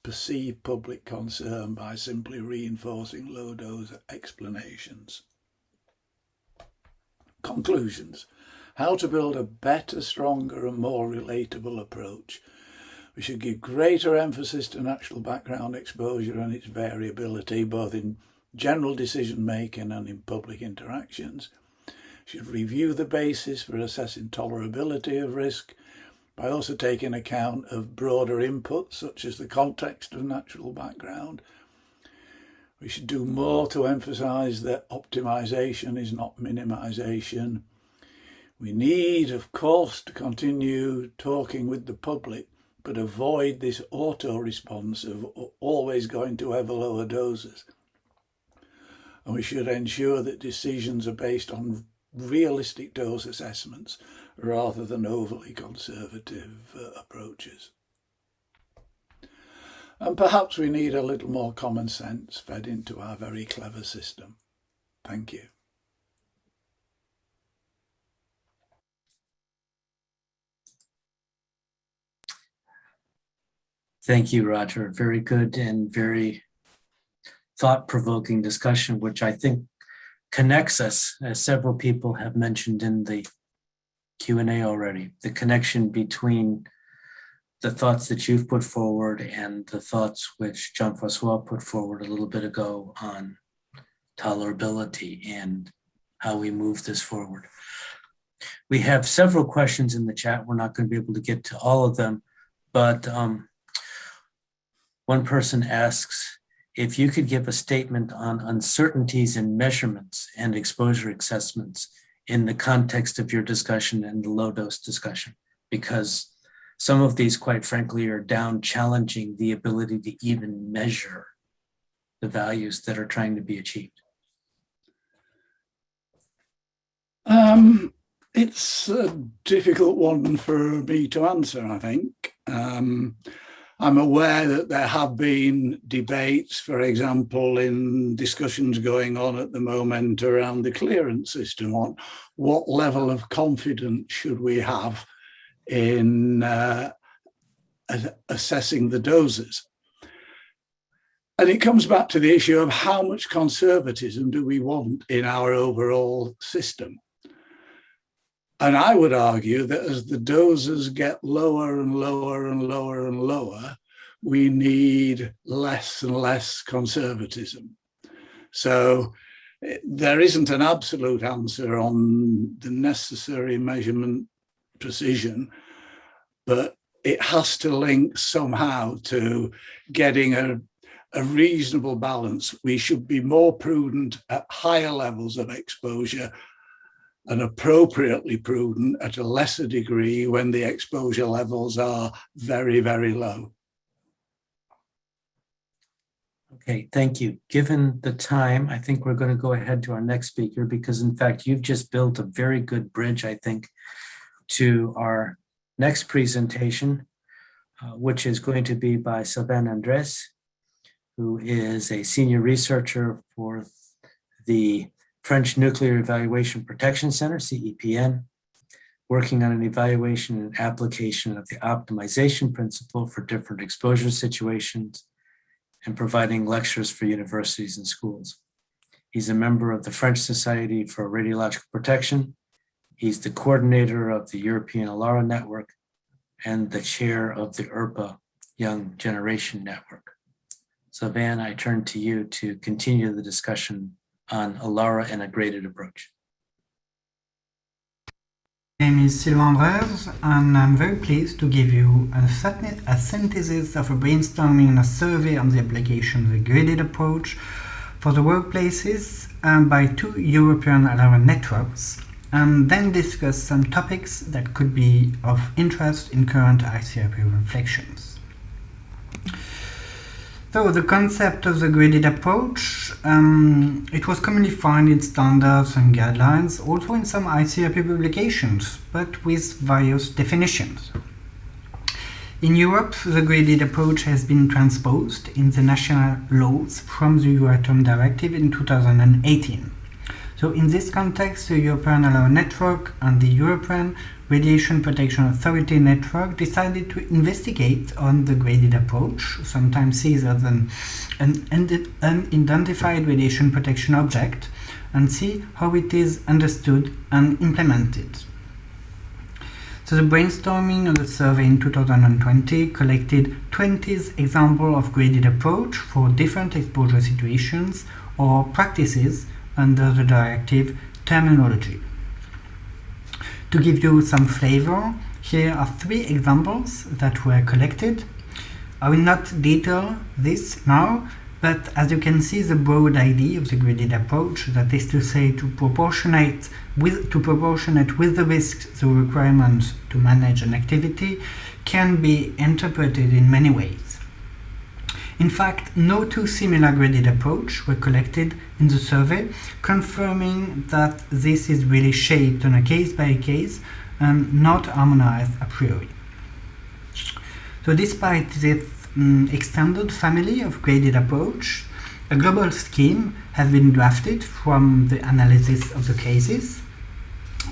perceived public concern by simply reinforcing low-dose explanations. Conclusions. How to build a better, stronger and more relatable approach. We should give greater emphasis to natural background exposure and its variability, both in general decision making and in public interactions. Should review the basis for assessing tolerability of risk by also taking account of broader inputs such as the context of natural background. We should do more to emphasise that optimisation is not minimisation. We need, of course, to continue talking with the public, but avoid this auto-response of always going to ever lower doses. And we should ensure that decisions are based on realistic dose assessments rather than overly conservative approaches. And perhaps we need a little more common sense fed into our very clever system. Thank you. Thank you, Roger. Very good and very thought-provoking discussion, which I think connects us, as several people have mentioned in the Q&A already, the connection between the thoughts that you've put forward and the thoughts which Jean-Francois put forward a little bit ago on tolerability and how we move this forward. We have several questions in the chat. We're not going to be able to get to all of them, but one person asks if you could give a statement on uncertainties in measurements and exposure assessments in the context of your discussion and the low dose discussion, because some of these, quite frankly, are down challenging the ability to even measure the values that are trying to be achieved. It's a difficult one for me to answer, I think. I'm aware that there have been debates, for example, in discussions going on at the moment around the clearance system on what level of confidence should we have in assessing the doses. And it comes back to the issue of how much conservatism do we want in our overall system. And I would argue that as the doses get lower and lower and lower and lower, we need less and less conservatism. So there isn't an absolute answer on the necessary measurement precision, but it has to link somehow to getting a reasonable balance. We should be more prudent at higher levels of exposure and appropriately prudent at a lesser degree when the exposure levels are very, very low. Okay, thank you. Given the time, I think we're going to go ahead to our next speaker, because in fact, you've just built a very good bridge, I think, to our next presentation, which is going to be by Sylvain Andrès, who is a senior researcher for the French Nuclear Evaluation Protection Center, CEPN, working on an evaluation and application of the optimization principle for different exposure situations and providing lectures for universities and schools. He's a member of the French Society for Radiological Protection. He's the coordinator of the European ALARA Network and the chair of the ERPA Young Generation Network. Sylvain, I turn to you to continue the discussion on ALARA and a graded approach. My name is Sylvain Andrès, and I'm very pleased to give you a synthesis of a brainstorming and a survey on the application of the graded approach for the workplaces by 2 European ALARA networks, and then discuss some topics that could be of interest in current ICRP reflections. So the concept of the graded approach, it was commonly found in standards and guidelines, also in some ICRP publications, but with various definitions. In Europe, the graded approach has been transposed in the national laws from the Euratom Directive in 2018. So in this context, the European ALARA Network and the European Radiation Protection Authority Network decided to investigate on the graded approach, sometimes seen as an unidentified radiation protection object, and see how it is understood and implemented. So the brainstorming and the survey in 2020 collected 20 examples of graded approach for different exposure situations or practices under the directive terminology. To give you some flavor, here are 3 examples that were collected. I will not detail this now, but as you can see, the broad idea of the graded approach, that is to say to proportionate with the risks the requirements to manage an activity, can be interpreted in many ways. In fact, no two similar graded approaches were collected in the survey, confirming that this is really shaped on a case-by-case and not harmonized a priori. So despite this extended family of graded approach, a global scheme has been drafted from the analysis of the cases.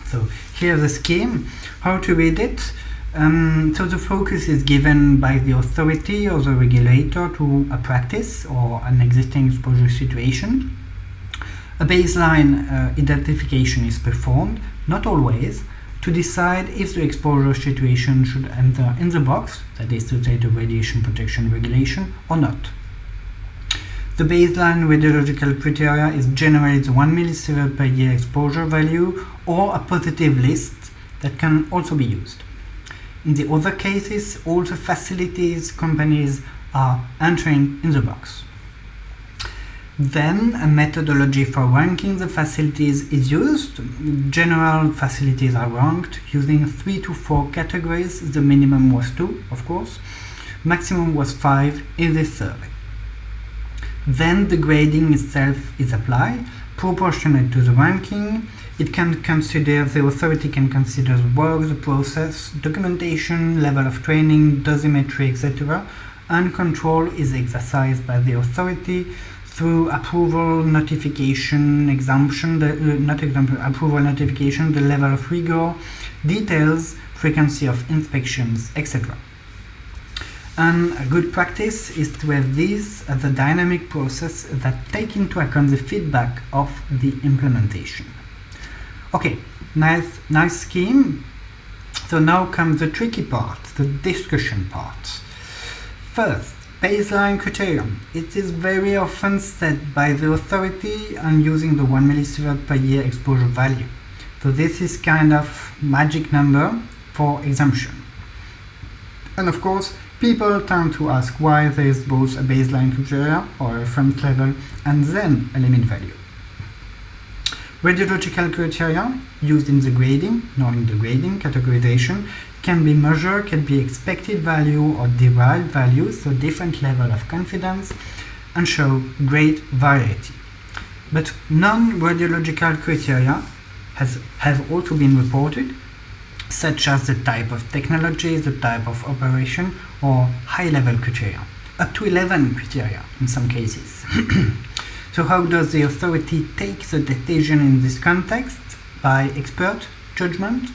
So here's the scheme, how to read it. So the focus is given by the authority or the regulator to a practice or an existing exposure situation. A baseline identification is performed, not always, to decide if the exposure situation should enter in the box, that is to say the radiation protection regulation, or not. The baseline radiological criteria is generally the 1 millisievert per year exposure value or a positive list that can also be used. In the other cases, all the facilities companies are entering in the box. Then a methodology for ranking the facilities is used. General facilities are ranked using 3 to 4 categories. The minimum was 2, of course. Maximum was 5 in this survey. Then the grading itself is applied, proportionate to the ranking. The authority can consider the work, the process, documentation, level of training, dosimetry, etc. And control is exercised by the authority through approval, notification, approval, notification, the level of rigor, details, frequency of inspections, etc. And a good practice is to have this as a dynamic process that take into account the feedback of the implementation. Okay, nice scheme. So now comes the tricky part, the discussion part. First, baseline criterion. It is very often set by the authority and using the 1 millisievert per year exposure value. So this is kind of magic number for exemption. And of course, people tend to ask why there is both a baseline criteria or a reference level and then a limit value. Radiological criteria used in the grading, not in the grading, categorization, can be measured, can be expected value or derived values, so different level of confidence, and show great variety. But non-radiological criteria have also been reported, such as the type of technology, the type of operation, or high-level criteria, up to 11 criteria in some cases. So how does the authority take the decision in this context? By expert judgment,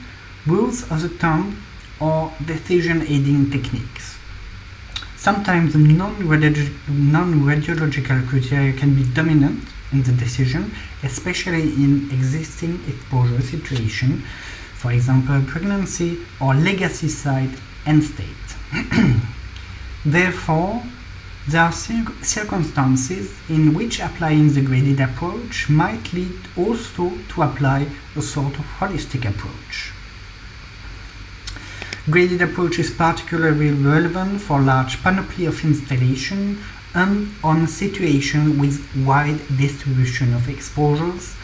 rules of the thumb, or decision-aiding techniques. Sometimes non-radiological criteria can be dominant in the decision, especially in existing exposure situation, for example, pregnancy or legacy site end state. Therefore, there are circumstances in which applying the graded approach might lead also to apply a sort of holistic approach. Graded approach is particularly relevant for large panoply of installation and on situation with wide distribution of exposures,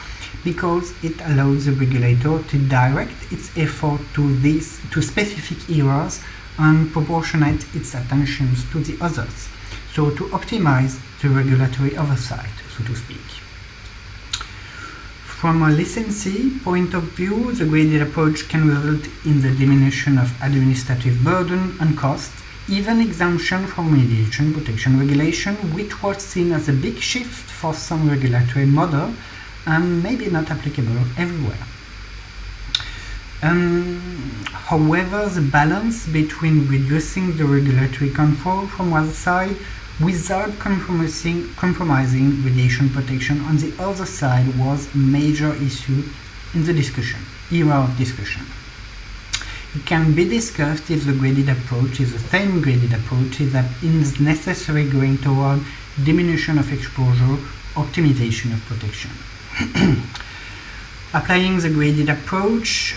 because it allows the regulator to direct its effort to specific areas and proportionate its attentions to the others, so to optimize the regulatory oversight, so to speak. From a licensee point of view, the graded approach can result in the diminution of administrative burden and cost, even exemption from radiation protection regulation, which was seen as a big shift for some regulatory model and maybe not applicable everywhere. However, the balance between reducing the regulatory control from one side without compromising radiation protection on the other side was a major issue in the era of discussion. It can be discussed if the graded approach is the same graded approach that is necessary going toward diminution of exposure, optimization of protection. Applying the graded approach,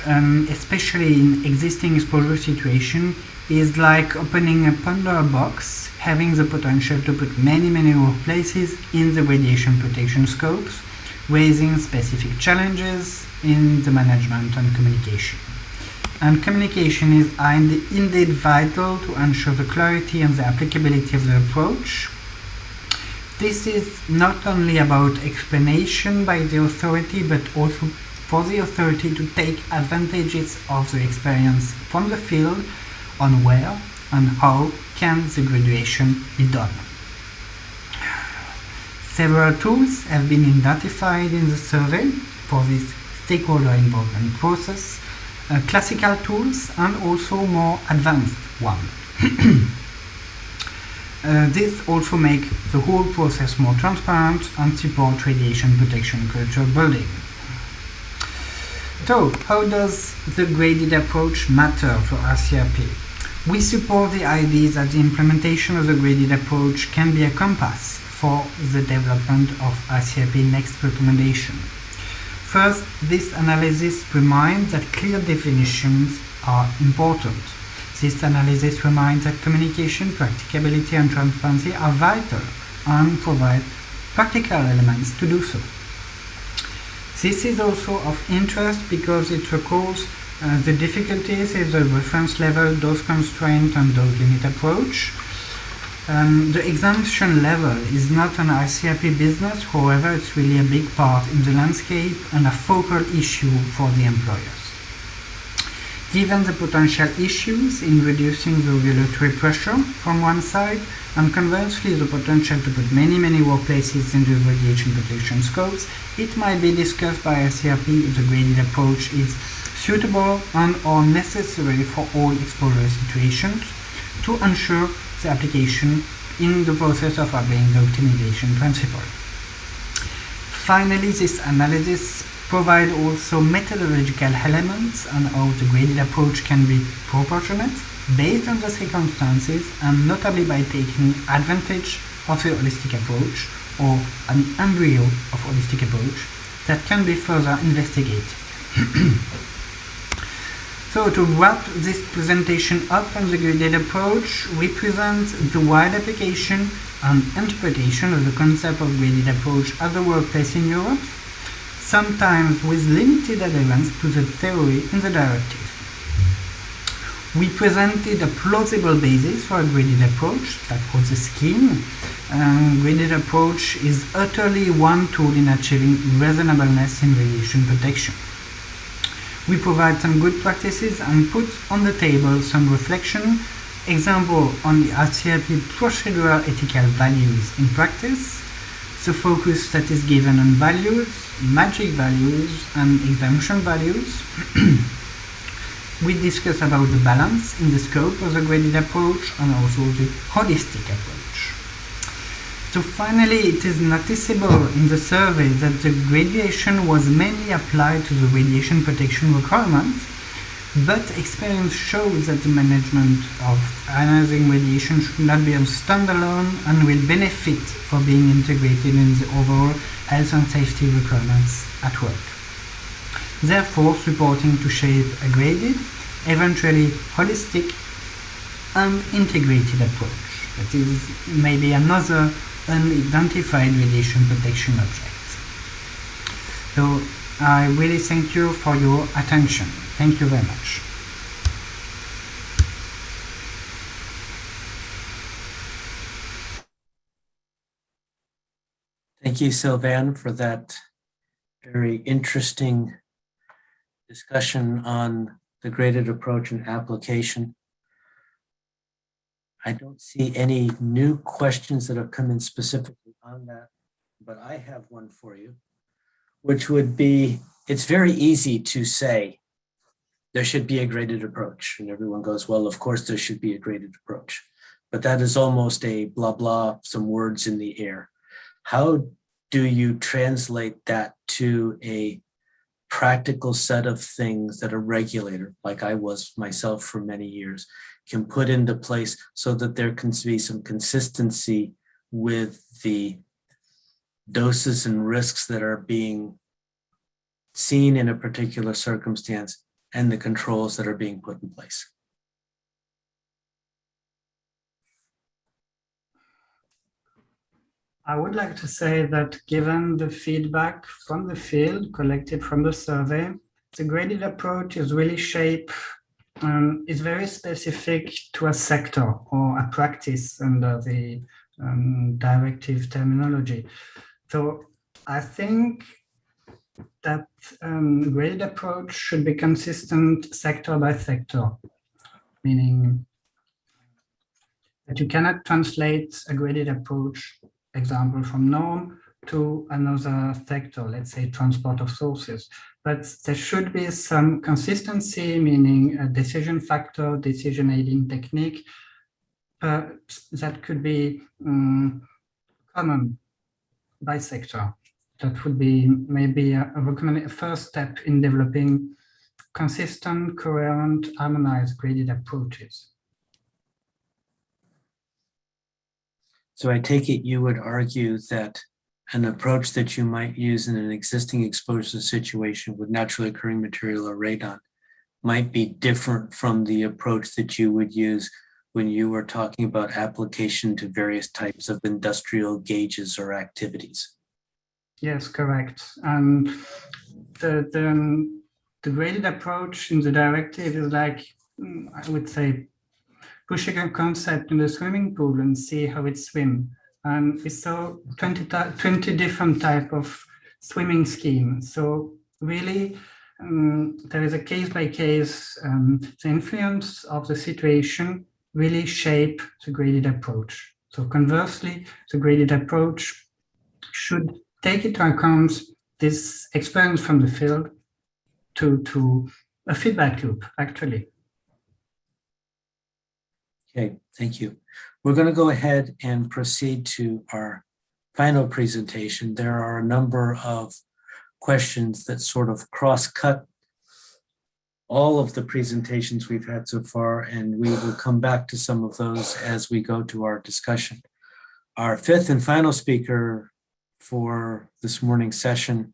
especially in existing exposure situation, is like opening a Pandora box, having the potential to put many workplaces in the radiation protection scopes, raising specific challenges in the management and communication. And communication is indeed vital to ensure the clarity and the applicability of the approach. This is not only about explanation by the authority, but also for the authority to take advantages of the experience from the field on where and how can the graduation be done. Several tools have been identified in the survey for this stakeholder involvement process, classical tools and also more advanced ones. This also makes the whole process more transparent and support radiation protection culture building. So, how does the graded approach matter for RCRP? We support the idea that the implementation of the graded approach can be a compass for the development of RCRP next recommendation. First, this analysis reminds that clear definitions are important. This analysis reminds that communication, practicability and transparency are vital and provide practical elements to do so. This is also of interest because it recalls the difficulties in the reference level, dose constraint and dose limit approach. The exemption level is not an RCRP business, however it's really a big part in the landscape and a focal issue for the employers. Given the potential issues in reducing the regulatory pressure from one side, and conversely the potential to put many workplaces into radiation protection scopes, it might be discussed by RCRP if the graded approach is suitable and or necessary for all exposure situations to ensure the application in the process of obeying the optimization principle. Finally, this analysis provides also methodological elements on how the graded approach can be proportionate based on the circumstances and notably by taking advantage of the holistic approach or an embryo of holistic approach that can be further investigated. So to wrap this presentation up on the graded approach, we present the wide application and interpretation of the concept of graded approach at the workplace in Europe, sometimes with limited adherence to the theory in the directive. We presented a plausible basis for a graded approach, that was the scheme. Graded approach is utterly one tool in achieving reasonableness in radiation protection. We provide some good practices and put on the table some reflection, example on the RCRP procedural ethical values in practice, the focus that is given on values, magic values and exemption values. We discuss about the balance in the scope of the graded approach and also the holistic approach. So finally, it is noticeable in the survey that the gradation was mainly applied to the radiation protection requirements, but experience shows that the management of ionizing radiation should not be a standalone and will benefit for being integrated in the overall health and safety requirements at work. Therefore, supporting to shape a graded, eventually holistic and integrated approach. That is maybe another unidentified radiation protection object. So I really thank you for your attention. Thank you very much. Thank you, Sylvain, for that very interesting discussion on the graded approach and application. I don't see any new questions that have come in specifically on that, but I have one for you, which would be, it's very easy to say there should be a graded approach, and everyone goes, well, of course there should be a graded approach, but that is almost a blah, blah, some words in the air. How do you translate that to a practical set of things that a regulator, like I was myself for many years, can put into place so that there can be some consistency with the doses and risks that are being seen in a particular circumstance and the controls that are being put in place? I would like to say that given the feedback from the field collected from the survey, the graded approach is really shaped, is very specific to a sector or a practice under the directive terminology. So I think that graded approach should be consistent sector by sector, meaning that you cannot translate a graded approach, example from norm, to another sector, let's say transport of sources. But there should be some consistency, meaning a decision factor, decision aiding technique that could be common by sector. That would be maybe a first step in developing consistent, coherent, harmonized graded approaches. So I take it you would argue that an approach that you might use in an existing exposure situation with naturally occurring material or radon might be different from the approach that you would use when you were talking about application to various types of industrial gauges or activities. Yes, correct. And the graded approach in the directive is like, I would say, pushing a concept in the swimming pool and see how it swims. And we saw 20 different type of swimming schemes. So really, there is a case by case, the influence of the situation really shape the graded approach. So conversely, the graded approach should take into account this experience from the field to a feedback loop, actually. Okay, thank you. We're going to go ahead and proceed to our final presentation. There are a number of questions that sort of cross-cut all of the presentations we've had so far, and we will come back to some of those as we go to our discussion. Our fifth and final speaker for this morning's session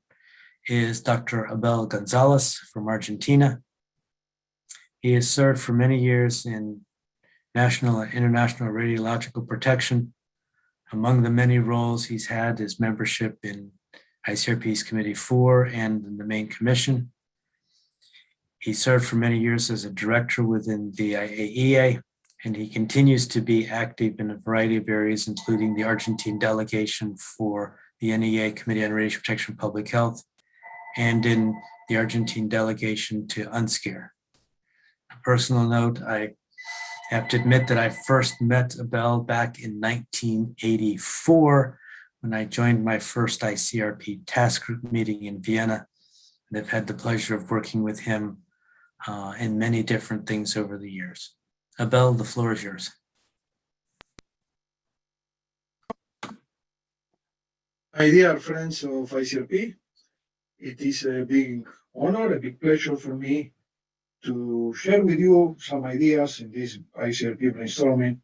is Dr. Abel Gonzalez from Argentina. He has served for many years in national and international radiological protection. Among the many roles he's had is membership in ICRP's Committee 4 and in the main commission. He served for many years as a director within the IAEA, and he continues to be active in a variety of areas, including the Argentine delegation for the NEA Committee on Radiation Protection and Public Health, and in the Argentine delegation to UNSCARE. A personal note, I have to admit that I first met Abel back in 1984 when I joined my first ICRP task group meeting in Vienna. And I've had the pleasure of working with him in many different things over the years. Abel, the floor is yours. My dear friends of ICRP, it is a big honor, a big pleasure for me to share with you some ideas in this ICRP brainstorming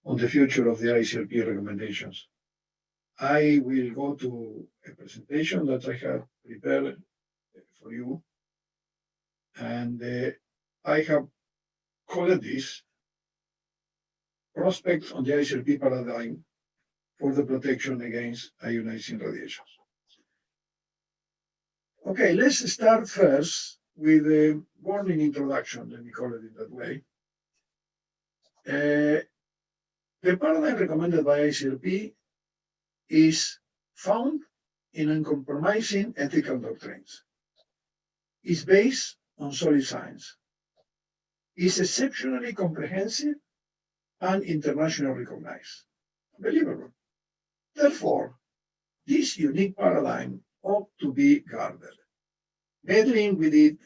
on the future of the ICRP recommendations. I will go to a presentation that I have prepared for you, and I have called this Prospects on the ICRP Paradigm for the Protection Against Ionizing Radiation. Okay, let's start first with a warning introduction, let me call it in that way. The paradigm recommended by ICRP is found in uncompromising ethical doctrines. It's based on solid science. It's exceptionally comprehensive and internationally recognized. Unbelievable. Therefore, this unique paradigm ought to be guarded. Meddling with it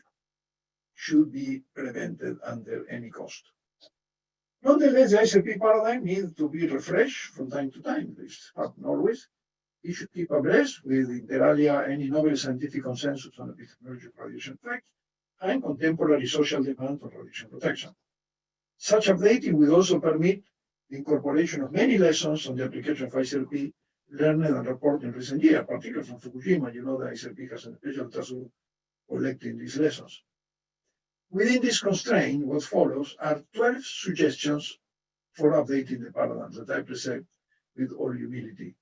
should be prevented under any cost. Nonetheless, the ICRP paradigm needs to be refreshed from time to time. This happens always. It should keep abreast with, inter alia, any novel scientific consensus on epistemological radiation effects and contemporary social demand for radiation protection. Such updating will also permit the incorporation of many lessons on the application of ICRP learned and reported in recent years, particularly from Fukushima. You know that ICRP has a special task group collecting these lessons. Within this constraint, what follows are 12 suggestions for updating the paradigm that I present with all humility.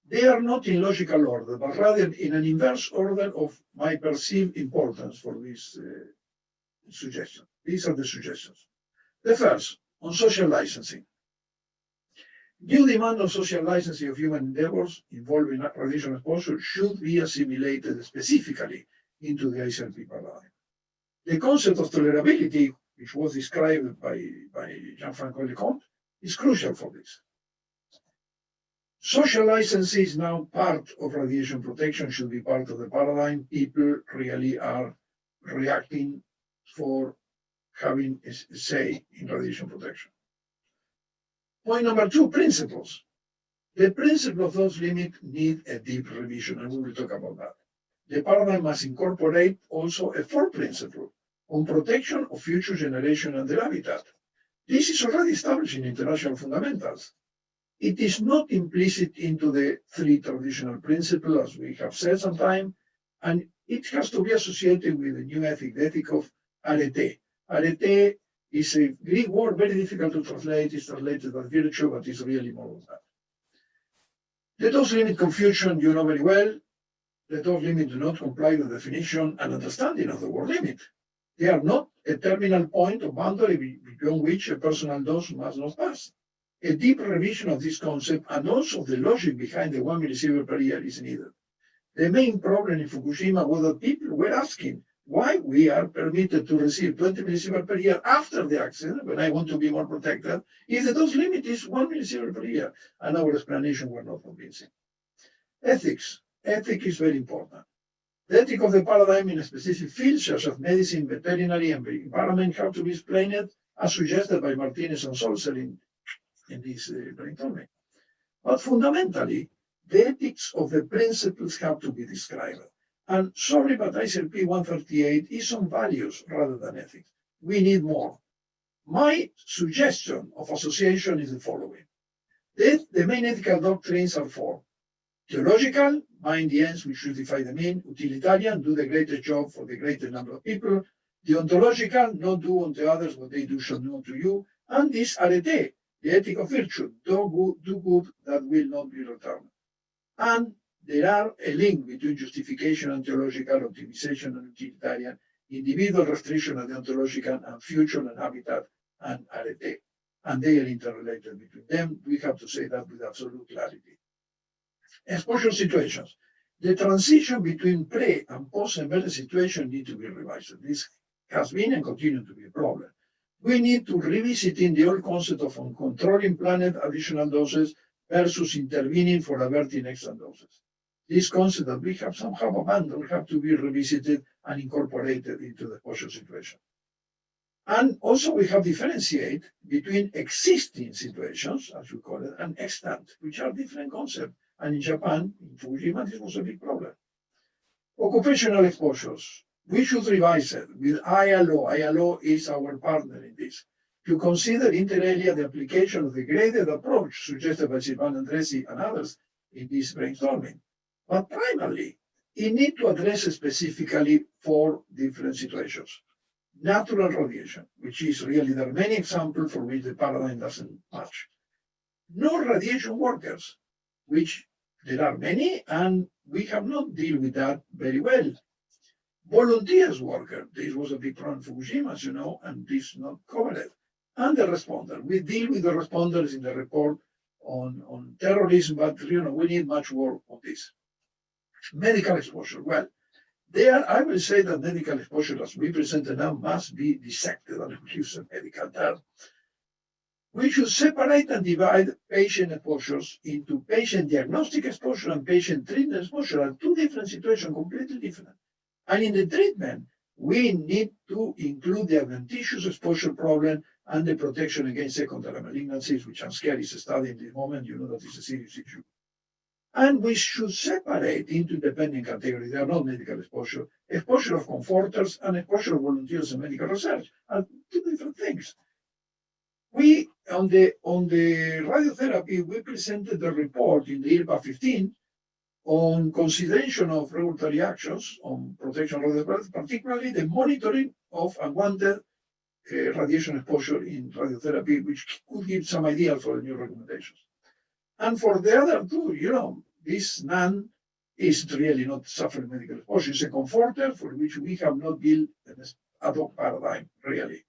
They are not in logical order, but rather in an inverse order of my perceived importance for this suggestion. These are the suggestions. The first, on social licensing. Due demand of social licensing of human endeavors involving radiation exposure should be assimilated specifically into the ICRP paradigm. The concept of tolerability, which was described by Jean-Francois Lecomte, is crucial for this. Social licensing is now part of radiation protection, should be part of the paradigm. People really are reacting for having a say in radiation protection. Point number 2, principles. The principle of those limits need a deep revision, and we will talk about that. The paradigm must incorporate also a fourth principle on protection of future generation and their habitat. This is already established in international fundamentals. It is not implicit into the 3 traditional principles, as we have said sometime, and it has to be associated with the new ethic, the ethic of arete. Arete is a Greek word, very difficult to translate. It's translated as virtue, but it's really more than that. The dose limit confusion, you know very well. The dose limit do not comply with the definition and understanding of the word limit. They are not a terminal point or boundary beyond which a personal dose must not pass. A deep revision of this concept and also the logic behind the 1 millisievert per year is needed. The main problem in Fukushima was that people were asking why we are permitted to receive 20 millisievert per year after the accident, when I want to be more protected, if the dose limit is 1 millisievert per year, and our explanation were not convincing. Ethics. Ethics is very important. The ethic of the paradigm in a specific field, such as medicine, veterinary, and the environment, have to be explained, as suggested by Martinez and Sulzer in this brainstorming. But fundamentally, the ethics of the principles have to be described. And sorry, but ICRP 138 is on values rather than ethics. We need more. My suggestion of association is the following. The main ethical doctrines are 4. Theological, mind the ends which justify the mean. Utilitarian, do the greatest job for the greatest number of people. Deontological, not do unto others what they do shall not to you. And this arete, the ethic of virtue, do good that will not be returned. And there are a link between justification and theological, optimization and utilitarian, individual restriction and deontological, and future and habitat and arete. And they are interrelated between them. We have to say that with absolute clarity. Exposure situations. The transition between pre and post-emergency situation need to be revised. This has been and continues to be a problem. We need to revisit the old concept of controlling planned additional doses versus intervening for averting extra doses. This concept that we have somehow abandoned have to be revisited and incorporated into the exposure situation. And also we have differentiate between existing situations, as we call it, and extant, which are different concepts. And in Japan, in Fukushima, this was a big problem. Occupational exposures. We should revise it with ILO. ILO is our partner in this. To consider inter alia the application of the graded approach suggested by Silvano Andresi and others in this brainstorming. But primarily, it needs to address specifically 4 different situations. Natural radiation, which is really, there are many examples for which the paradigm doesn't match. Non-radiation workers, which there are many, and we have not dealt with that very well. Volunteers worker, this was a big problem in Fukushima, as you know, and this not covered. And the responder, we deal with the responders in the report on terrorism, but we need much work on this. Medical exposure, well, there I will say that medical exposure as we presented now must be dissected, and we use a medical term. We should separate and divide patient exposures into patient diagnostic exposure and patient treatment exposure, are 2 different situations, completely different. And in the treatment, we need to include the adventitious exposure problem and the protection against secondary malignancies, which I'm scared is a study in this moment. You know that is a serious issue. And we should separate into independent categories. They are not medical exposure of comforters and exposure of volunteers in medical research are 2 different things. We, on the radiotherapy, we presented the report in the IRPA 15 on consideration of regulatory actions on protection of radiotherapy, particularly the monitoring of unwanted radiation exposure in radiotherapy, which could give some ideas for the new recommendations. And for the other 2, this NAN is really not suffering medical exposure. It's a comforter for which we have not built an ad hoc paradigm, really.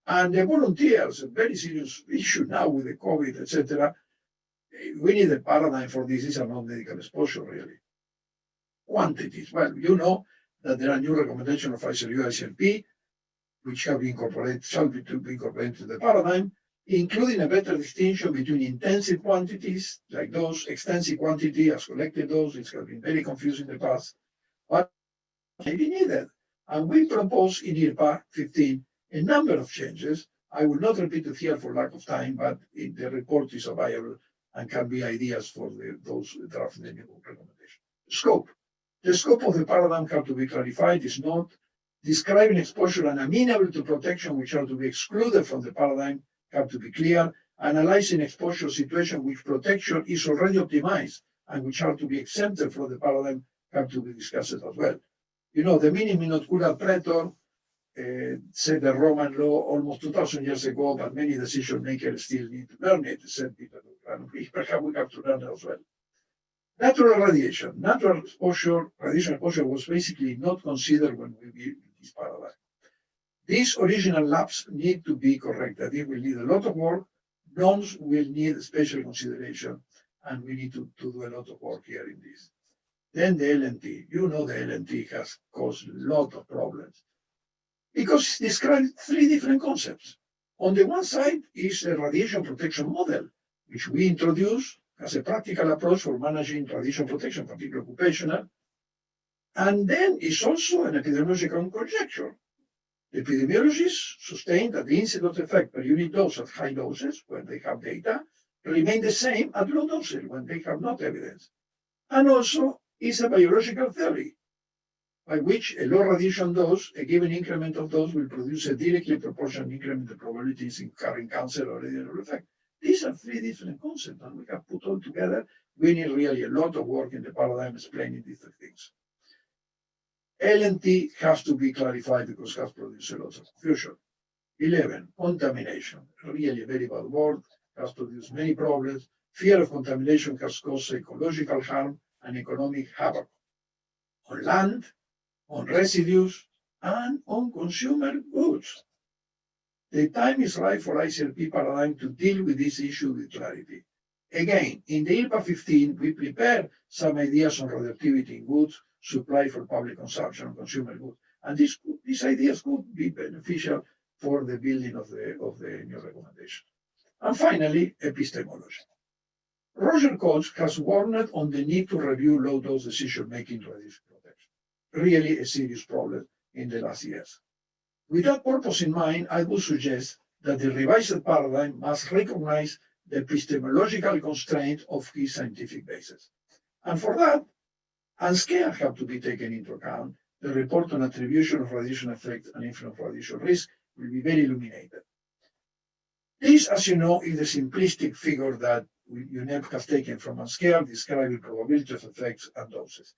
And the volunteers, a very serious issue now with the COVID, etc. we need a paradigm for this. These are not medical exposure, really. Quantities. Well, you know that there are new recommendations of ICLU ICLP, which have been incorporated, shall be to be incorporated to the paradigm, including a better distinction between intensive quantities, like those, extensive quantity as collected dose, which have been very confusing in the past, but may be needed. And we propose in IRPA 15 a number of changes. I will not repeat it here for lack of time, but the report is available and can be ideas for those drafting the new recommendation. Scope. The scope of the paradigm have to be clarified. Is not describing exposure and amenable to protection, which are to be excluded from the paradigm, have to be clear. Analyzing exposure situation which protection is already optimized and which are to be exempted from the paradigm have to be discussed as well. You know, the minimum not curat pretor, said the Roman law almost 2,000 years ago, but many decision makers still need to learn it, said Peter Drucker. Perhaps we have to learn it as well. Natural radiation. Natural exposure, radiation exposure was basically not considered when we built this paradigm. These original labs need to be corrected. It will need a lot of work. Norms will need special consideration, and we need to do a lot of work here in this. Then the LNT. You know the LNT has caused a lot of problems because it describes three different concepts. On the one side is a radiation protection model, which we introduced as a practical approach for managing radiation protection, particularly occupational. And then it's also an epidemiological conjecture. The epidemiologists sustain that the incidence effect per unit dose at high doses, when they have data, remain the same at low doses, when they have not evidence. And also is a biological theory, by which a low radiation dose, a given increment of dose, will produce a directly proportional increment of probabilities in carrying cancer or radiation effect. These are three different concepts, and we have put all together. We need really a lot of work in the paradigm explaining these things. LNT has to be clarified because it has produced a lot of confusion. 11, contamination. Really a very bad word, has produced many problems. Fear of contamination has caused ecological harm and economic havoc on land, on residues, and on consumer goods. The time is right for ICLP paradigm to deal with this issue with clarity. Again, in the IRPA 15, we prepared some ideas on radioactivity in goods, supply for public consumption and consumer goods. And these ideas could be beneficial for the building of the new recommendation. And finally, epistemology. Roger Koch has warned on the need to review low-dose decision-making radiation protection. Really a serious problem in the last years. With that purpose in mind, I would suggest that the revised paradigm must recognize the epistemological constraint of his scientific basis. And for that, unscared have to be taken into account. The report on attribution of radiation effect and influence of radiation risk will be very illuminated. This, as you know, is the simplistic figure that UNEP has taken from unscared, describing probability of effects and doses.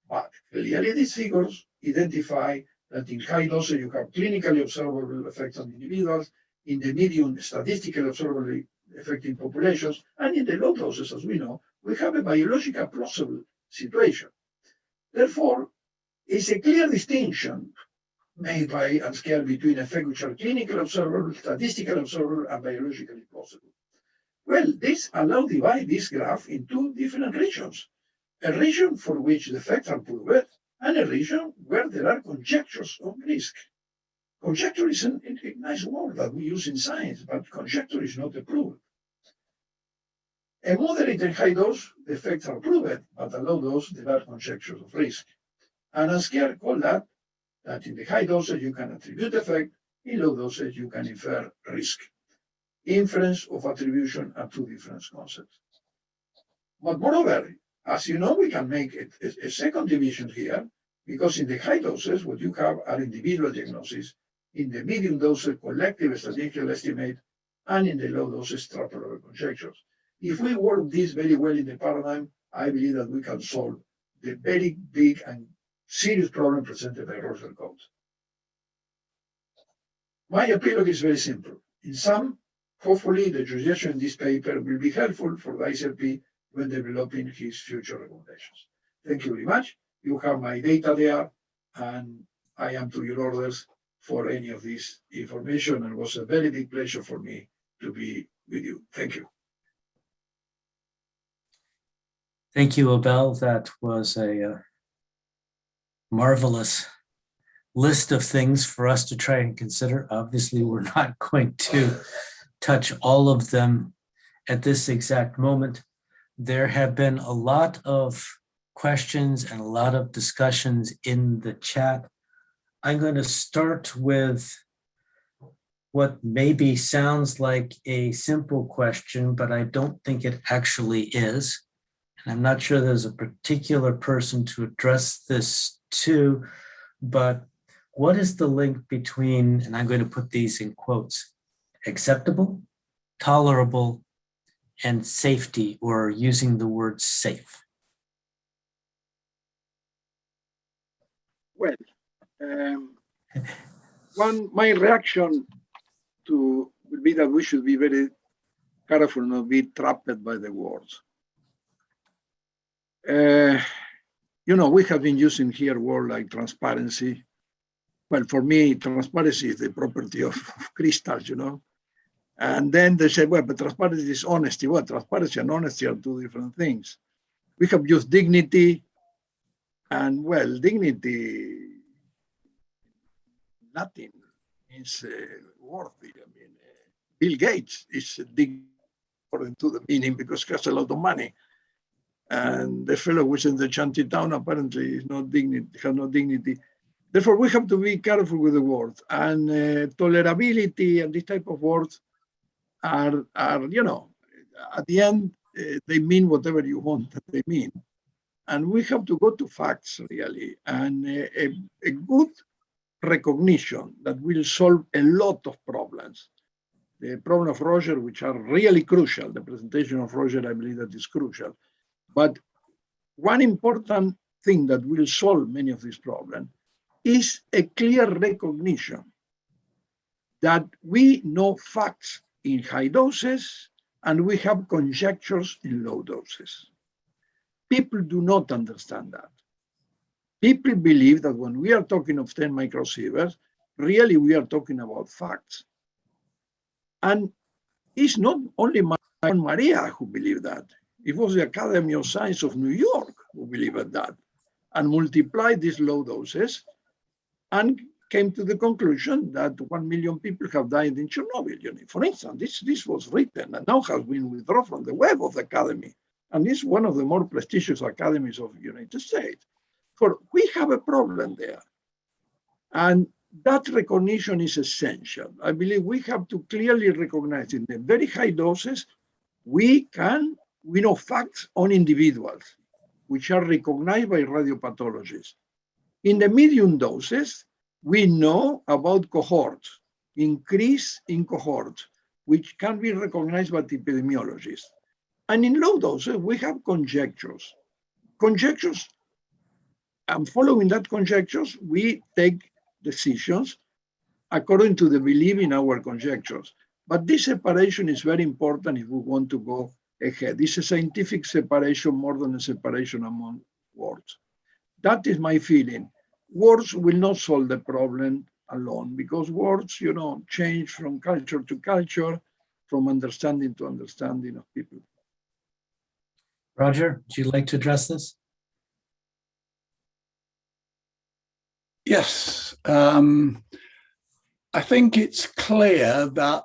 But clearly these figures identify that in high doses you have clinically observable effects on individuals, in the medium statistically observable effect in populations, and in the low doses, as we know, we have a biological plausible situation. Therefore, it's a clear distinction made by unscared between effects which are clinically observable, statistically observable, and biologically plausible. Well, this allows to divide this graph in two different regions. A region for which the effects are proved, and a region where there are conjectures of risk. Conjecture is a nice word that we use in science, but conjecture is not a proof. A moderate and high dose, the effects are proved, but at low dose, there are conjectures of risk. And unscared call that in the high doses you can attribute effect, in low doses you can infer risk. Inference of attribution are two different concepts. But moreover, as you know, we can make a second division here, because in the high doses, what you have are individual diagnoses, in the medium doses, collective statistical estimate, and in the low doses, extrapolable conjectures. If we work this very well in the paradigm, I believe that we can solve the very big and serious problem presented by Roger Koch. My epilogue is very simple. In sum, hopefully the suggestion in this paper will be helpful for the ICLP when developing his future recommendations. Thank you very much. You have my data there, and I am to your orders for any of this information, and it was a very big pleasure for me to be with you. Thank you. Thank you, Abel. That was a marvelous list of things for us to try and consider. Obviously, we're not going to touch all of them at this exact moment. There have been a lot of questions and a lot of discussions in the chat. I'm going to start with what maybe sounds like a simple question, but I don't think it actually is. And I'm not sure there's a particular person to address this to, but what is the link between, and I'm going to put these in quotes, acceptable, tolerable, and safety, or using the word safe? Well, my reaction would be that we should be very careful not to be trapped by the words. We have been using here words like transparency. Well, for me, transparency is the property of crystals, And then they say, well, but transparency is honesty. Well, transparency and honesty are two different things. We have used dignity, and well, dignity, nothing is worthy. I mean, Bill Gates is dignity according to the meaning because he has a lot of money. And the fellow who is in the shanty town apparently is not dignity, has no dignity. Therefore, we have to be careful with the words. And tolerability and this type of words are at the end, they mean whatever you want that they mean. And we have to go to facts, really, and a good recognition that will solve a lot of problems. The problem of Roger, which are really crucial, the presentation of Roger, I believe that is crucial. But one important thing that will solve many of these problems is a clear recognition that we know facts in high doses and we have conjectures in low doses. People do not understand that. People believe that when we are talking of 10 microsieverts, really we are talking about facts. And it's not only Maria who believed that. It was the Academy of Science of New York who believed that and multiplied these low doses and came to the conclusion that 1 million people have died in Chernobyl. For instance, this was written and now has been withdrawn from the web of the Academy. And it's one of the more prestigious academies of the United States. For we have a problem there. And that recognition is essential. I believe we have to clearly recognize in the very high doses, we know facts on individuals, which are recognized by radiopathologists. In the medium doses, we know about cohorts, increase in cohorts, which can be recognized by epidemiologists. And in low doses, we have conjectures. Conjectures, and following that conjectures, we take decisions according to the belief in our conjectures. But this separation is very important if we want to go ahead. It's a scientific separation more than a separation among words. That is my feeling. Words will not solve the problem alone because words, change from culture to culture, from understanding to understanding of people. Roger, would you like to address this? Yes, I think it's clear that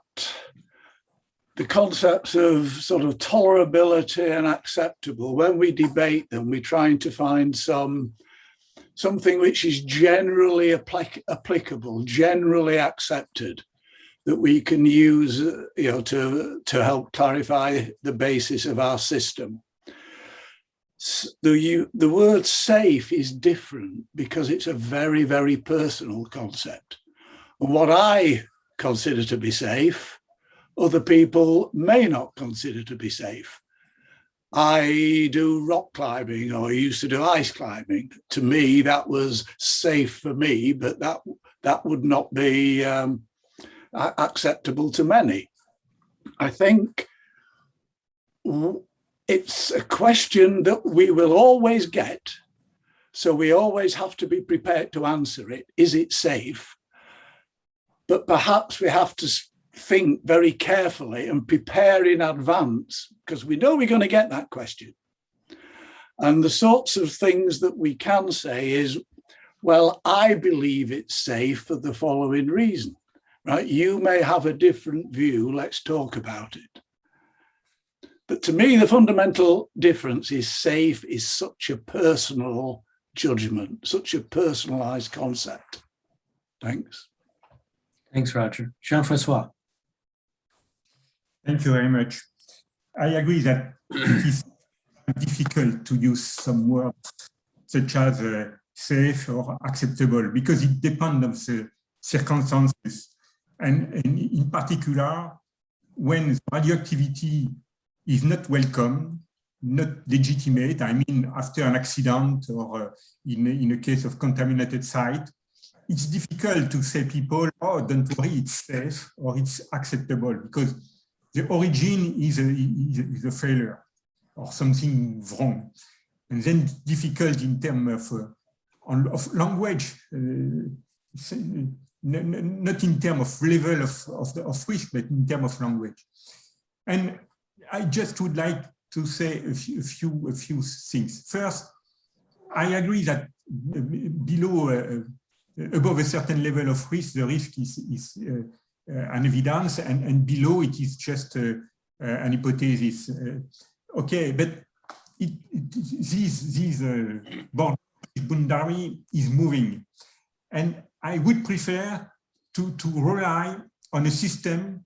the concepts of sort of tolerability and acceptable, when we debate them, we're trying to find something which is generally applicable, generally accepted, that we can use, to help clarify the basis of our system. The word safe is different because it's a very, very personal concept. And what I consider to be safe, other people may not consider to be safe. I do rock climbing, or I used to do ice climbing. To me, that was safe for me, but that would not be acceptable to many. I think it's a question that we will always get, so we always have to be prepared to answer it. Is it safe? But perhaps we have to think very carefully and prepare in advance, because we know we're going to get that question. And the sorts of things that we can say is, well, I believe it's safe for the following reason, right? You may have a different view, let's talk about it. But to me, the fundamental difference is safe is such a personal judgment, such a personalized concept. Thanks. Thanks, Roger. Jean-Francois. Thank you very much. I agree that it is difficult to use some words such as safe or acceptable because it depends on the circumstances. And in particular, when radioactivity is not welcome, not legitimate, I mean, after an accident or in a case of contaminated site, it's difficult to say people, oh, don't worry, it's safe or it's acceptable because the origin is a failure or something wrong. And then it's difficult in terms of language, not in terms of level of risk, but in terms of language. And I just would like to say a few things. First, I agree that above a certain level of risk, the risk is an evidence, and below it is just an hypothesis. Okay, but this boundary is moving, and I would prefer to rely on a system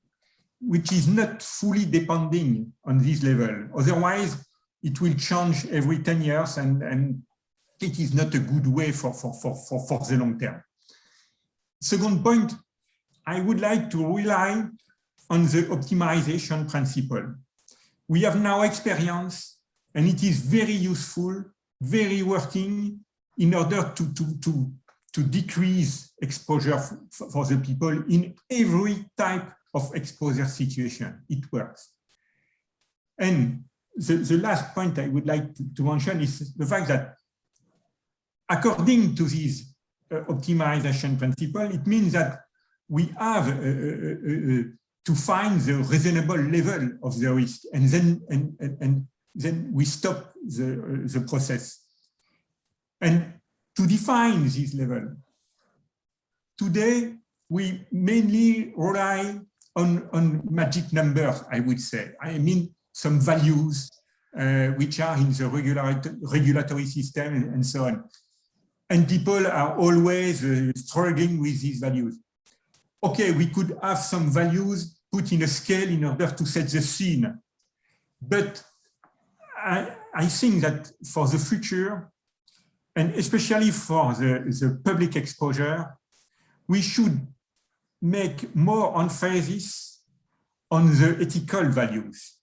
which is not fully depending on this level. Otherwise, it will change every 10 years, and it is not a good way for the long term. Second point, I would like to rely on the optimization principle. We have now experience, and it is very useful, very working in order to decrease exposure for the people in every type of exposure situation. It works. And the last point I would like to mention is the fact that according to this optimization principle, it means that we have to find the reasonable level of the risk, and then we stop the process. And to define this level, today we mainly rely on magic numbers, I would say. I mean, some values which are in the regulatory system and so on. And people are always struggling with these values. Okay, we could have some values put in a scale in order to set the scene. But I think that for the future, and especially for the public exposure, we should make more emphasis on the ethical values,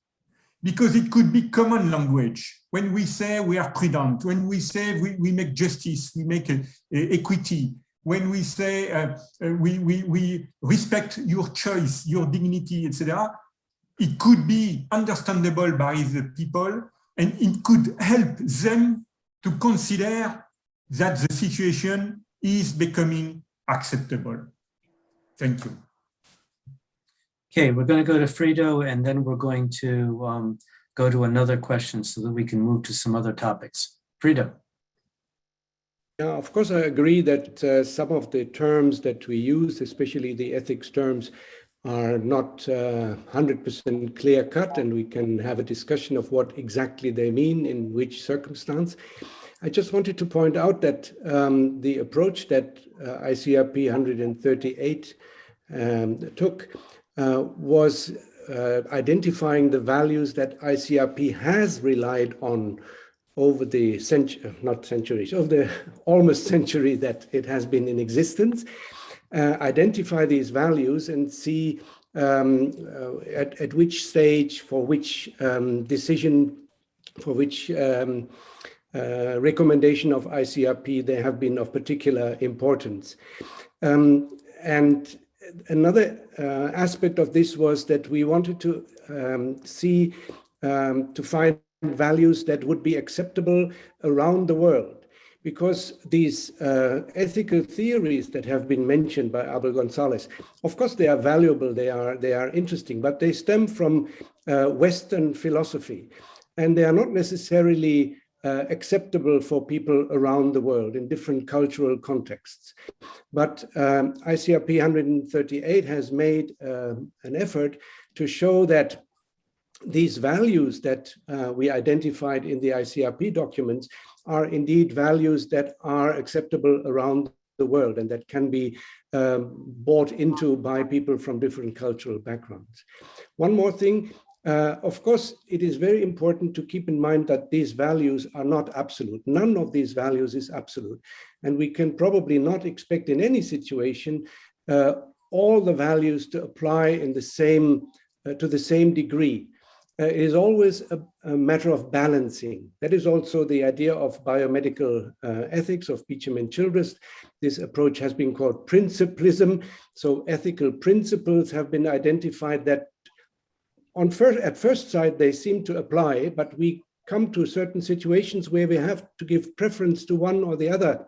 because it could be common language. When we say we are prudent, when we say we make justice, we make equity, when we say we respect your choice, your dignity, etc., it could be understandable by the people, and it could help them to consider that the situation is becoming acceptable. Thank you. Okay, we're going to go to Frido, and then we're going to go to another question so that we can move to some other topics. Frido. Yeah, of course, I agree that some of the terms that we use, especially the ethics terms, are not 100% clear cut, and we can have a discussion of what exactly they mean in which circumstance. I just wanted to point out that the approach that ICRP 138 took was identifying the values that ICRP has relied on over the over the almost century that it has been in existence, identify these values and see at which stage, for which decision, for which recommendation of ICRP they have been of particular importance. And another aspect of this was that we wanted to to find values that would be acceptable around the world, because these ethical theories that have been mentioned by Abel Gonzalez, of course they are valuable, they are interesting, but they stem from Western philosophy, and they are not necessarily acceptable for people around the world in different cultural contexts. But ICRP 138 has made an effort to show that these values that we identified in the ICRP documents are indeed values that are acceptable around the world and that can be bought into by people from different cultural backgrounds. One more thing, of course, it is very important to keep in mind that these values are not absolute. None of these values is absolute. And we can probably not expect in any situation all the values to apply in the same, to the same degree. It is always a matter of balancing. That is also the idea of biomedical ethics of Beecham and Childress. This approach has been called principlism. So ethical principles have been identified that at first sight, they seem to apply, but we come to certain situations where we have to give preference to one or the other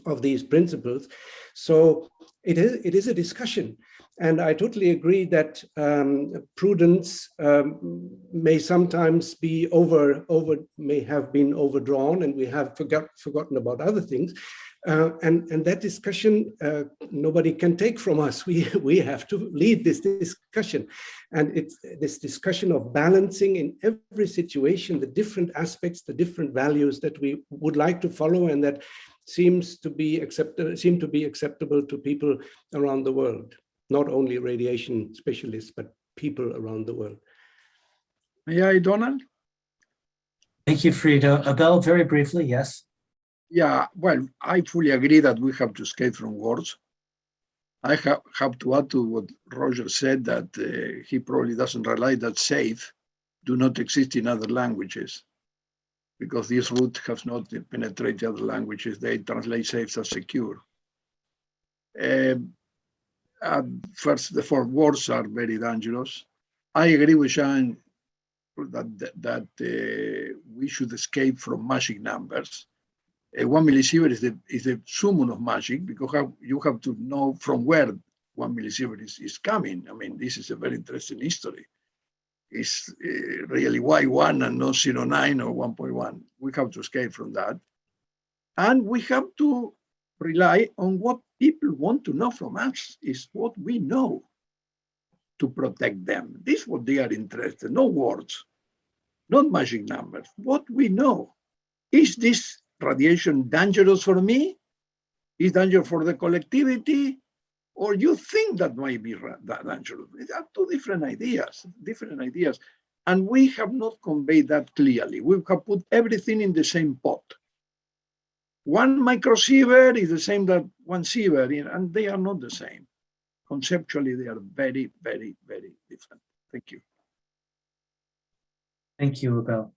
of these principles. So it is a discussion. And I totally agree that prudence may sometimes be may have been overdrawn, and we have forgotten about other things. And that discussion, nobody can take from us. We have to lead this discussion. And it's this discussion of balancing in every situation, the different aspects, the different values that we would like to follow and that seem to be acceptable to people around the world. Not only radiation specialists, but people around the world. May I, Donald? Thank you, Frida. Abel, very briefly, yes. Yeah, well, I fully agree that we have to escape from wars. I have to add to what Roger said, that he probably doesn't realize that safe do not exist in other languages, because this root has not penetrated other languages. They translate safe as secure. First, the four words are very dangerous. I agree with Jean that we should escape from magic numbers. 1 millisievert is the summum of magic, because you have to know from where 1 millisievert is coming. I mean, this is a very interesting history. It's really why 1 and not 0.9 or 1.1. We have to escape from that. And we have to rely on what people want to know from us, is what we know to protect them. This is what they are interested in, no words, not magic numbers, what we know. Is this radiation dangerous for me? Is dangerous for the collectivity? Or you think that might be dangerous? They are two different ideas. And we have not conveyed that clearly. We have put everything in the same pot. 1 microsievert is the same that 1 sievert, and they are not the same. Conceptually, they are very, very, very different. Thank you. Thank you, Abel.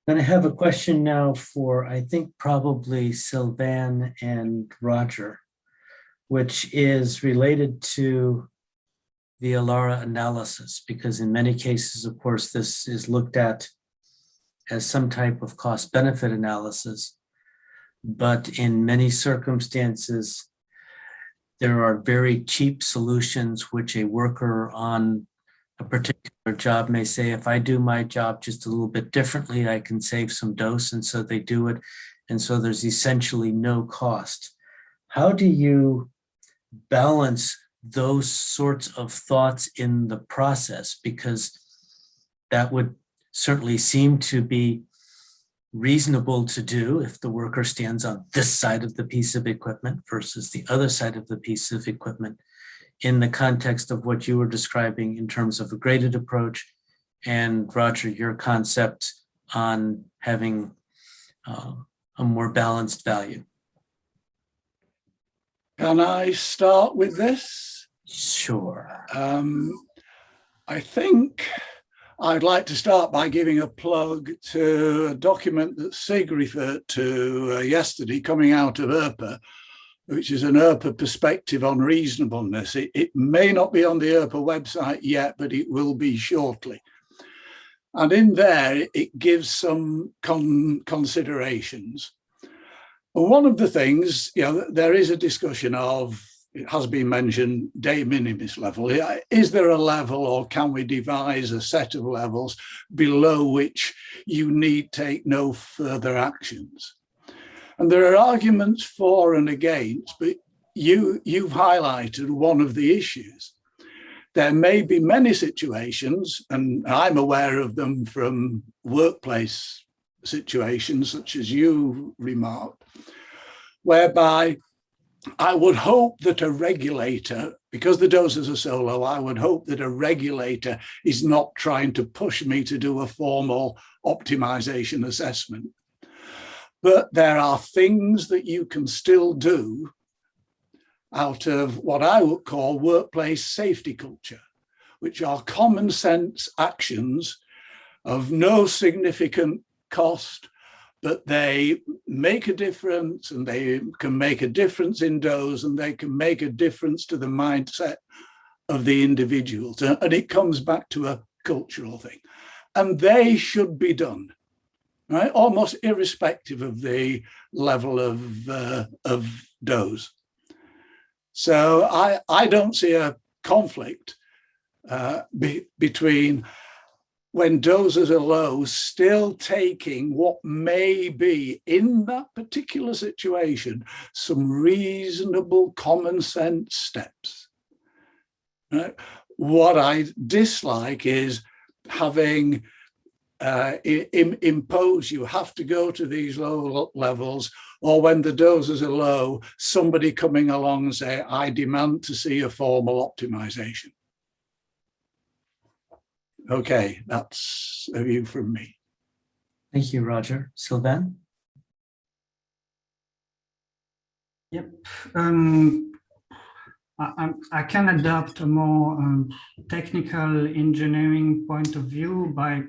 Then I have a question now for, I think, probably Sylvain and Roger, which is related to the ALARA analysis, because in many cases, of course, this is looked at as some type of cost-benefit analysis. But in many circumstances, there are very cheap solutions which a worker on a particular job may say, if I do my job just a little bit differently, I can save some dose, and so they do it. And so there's essentially no cost. How do you balance those sorts of thoughts in the process? Because that would certainly seem to be reasonable to do if the worker stands on this side of the piece of equipment versus the other side of the piece of equipment, in the context of what you were describing in terms of a graded approach, and Roger, your concept on having a more balanced value. Can I start with this? Sure. I think I'd like to start by giving a plug to a document that Sig referred to yesterday, coming out of ERPA, which is an ERPA perspective on reasonableness. It may not be on the ERPA website yet, but it will be shortly. And in there, it gives some considerations. One of the things, there is a discussion of it has been mentioned, de minimis level. Is there a level, or can we devise a set of levels below which you need take no further actions? And there are arguments for and against, but you've highlighted one of the issues. There may be many situations, and I'm aware of them from workplace situations, such as you remarked, whereby I would hope that a regulator, because the doses are so low, I would hope that a regulator is not trying to push me to do a formal optimization assessment. But there are things that you can still do out of what I would call workplace safety culture, which are common sense actions of no significant cost, but they make a difference, and they can make a difference in dose, and they can make a difference to the mindset of the individuals. And it comes back to a cultural thing. And they should be done, right? Almost irrespective of the level of dose. So I don't see a conflict between, when doses are low, still taking what may be, in that particular situation, some reasonable common sense steps. Right? What I dislike is having impose, you have to go to these low levels, or when the doses are low, somebody coming along and say, I demand to see a formal optimization. Okay, that's a view from me. Thank you, Roger. Sylvain? Yep. I can adopt a more technical engineering point of view by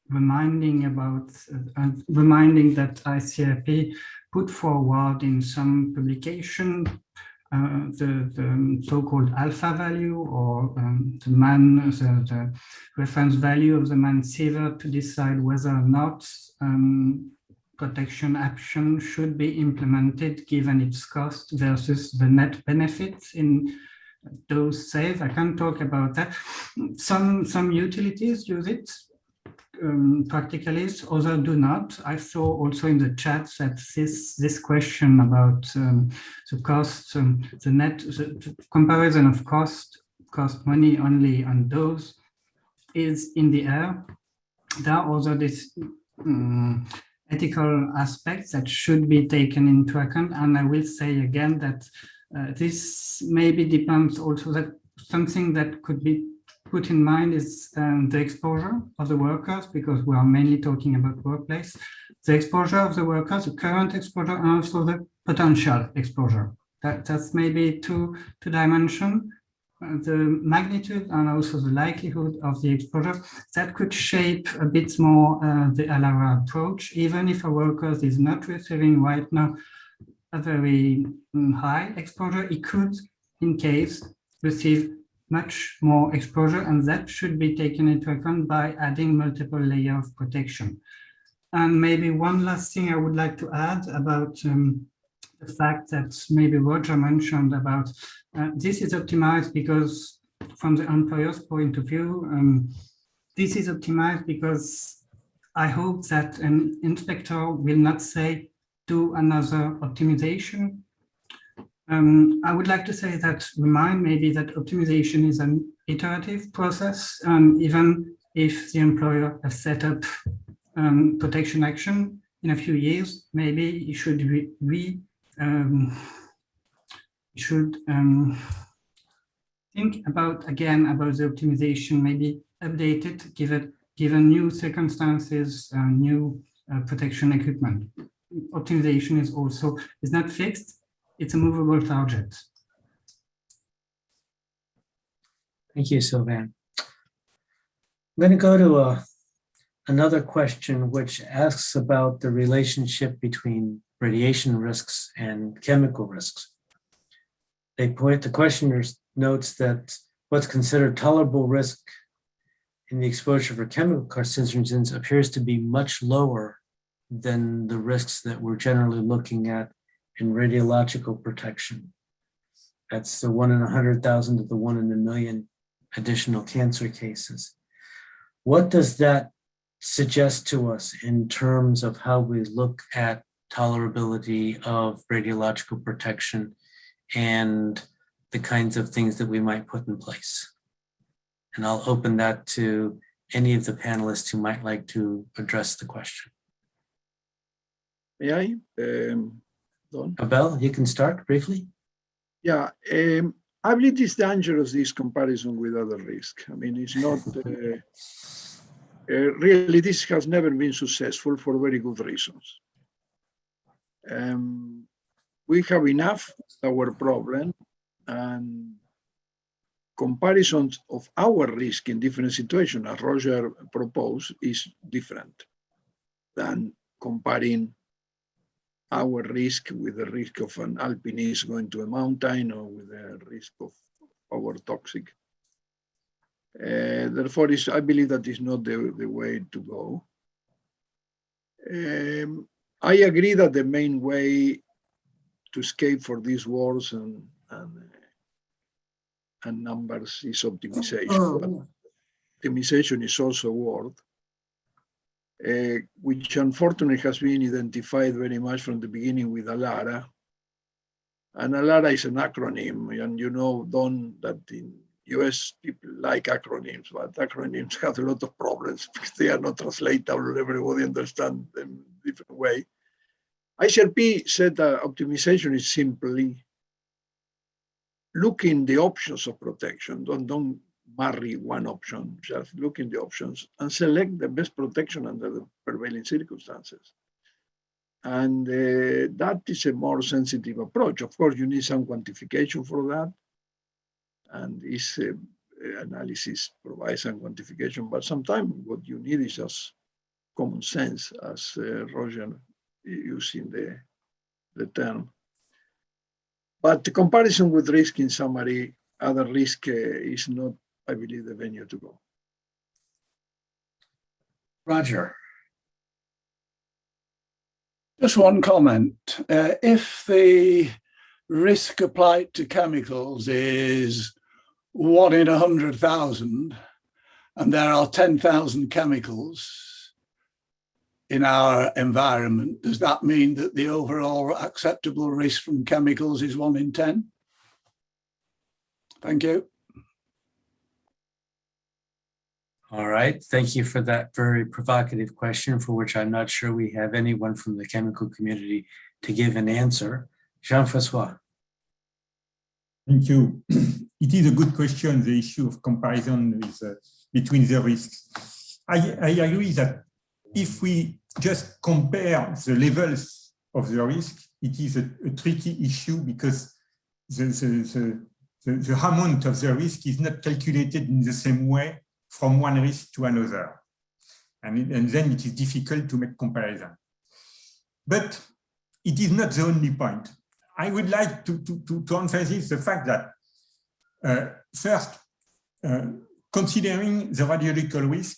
reminding that ICRP put forward in some publication the so-called alpha value, or the reference value of the man-sievert, to decide whether or not protection action should be implemented given its cost versus the net benefits in dose save. I can talk about that. Some utilities use it practically, others do not. I saw also in the chat that this question about the cost, the comparison of cost money only on dose is in the air. There are also these ethical aspects that should be taken into account, and I will say again that this maybe depends also, that something that could be put in mind is the exposure of the workers, because we are mainly talking about workplace. The exposure of the workers, the current exposure, and also the potential exposure. That's maybe two dimensions. The magnitude and also the likelihood of the exposure, that could shape a bit more the ALARA approach. Even if a worker is not receiving right now a very high exposure, it could, in case, receive much more exposure, and that should be taken into account by adding multiple layers of protection. And maybe one last thing I would like to add about the fact that maybe Roger mentioned about this is optimized because, from the employer's point of view, this is optimized because I hope that an inspector will not say, do another optimization. I would like to say that, remind maybe that optimization is an iterative process, even if the employer has set up protection action in a few years, maybe you should think about the optimization, maybe update it, given new circumstances, new protection equipment. Optimization is not fixed. It's a movable target. Thank you, Sylvain. I'm going to go to another question, which asks about the relationship between radiation risks and chemical risks. The questioner notes that what's considered tolerable risk in the exposure for chemical carcinogens appears to be much lower than the risks that we're generally looking at in radiological protection. That's the 1 in 100,000 to the 1 in a million additional cancer cases. What does that suggest to us in terms of how we look at tolerability of radiological protection and the kinds of things that we might put in place? And I'll open that to any of the panelists who might like to address the question. May I, Don? Abel, you can start briefly. Yeah, I believe it's dangerous, this comparison with other risks. I mean, it's not, really, this has never been successful for very good reasons. We have enough our problem, and comparisons of our risk in different situations, as Roger proposed, is different than comparing our risk with the risk of an alpinist going to a mountain or with the risk of our toxic. Therefore, I believe that is not the way to go. I agree that the main way to escape for these wars and numbers is optimization. But optimization is also a word which unfortunately has been identified very much from the beginning with ALARA. And ALARA is an acronym, and you know, Don, that in US people like acronyms, but acronyms have a lot of problems because they are not translatable. Everybody understands them in a different way. ICRP said that optimization is simply looking the options of protection. Don't marry one option, just look in the options and select the best protection under the prevailing circumstances. And that is a more sensitive approach. Of course, you need some quantification for that. And this analysis provides some quantification, but sometimes what you need is just common sense, as Roger using the term. But the comparison with risk, in summary, other risk is not, I believe, the venue to go. Roger. Just one comment. If the risk applied to chemicals is 1 in 100,000, and there are 10,000 chemicals in our environment, does that mean that the overall acceptable risk from chemicals is 1 in 10? Thank you. All right, thank you for that very provocative question, for which I'm not sure we have anyone from the chemical community to give an answer. Jean-François. Thank you. It is a good question, the issue of comparison between the risks. I agree that if we just compare the levels of the risk, it is a tricky issue because the amount of the risk is not calculated in the same way from one risk to another. And then it is difficult to make comparison. But it is not the only point. I would like to emphasize the fact that first, considering the radiological risk,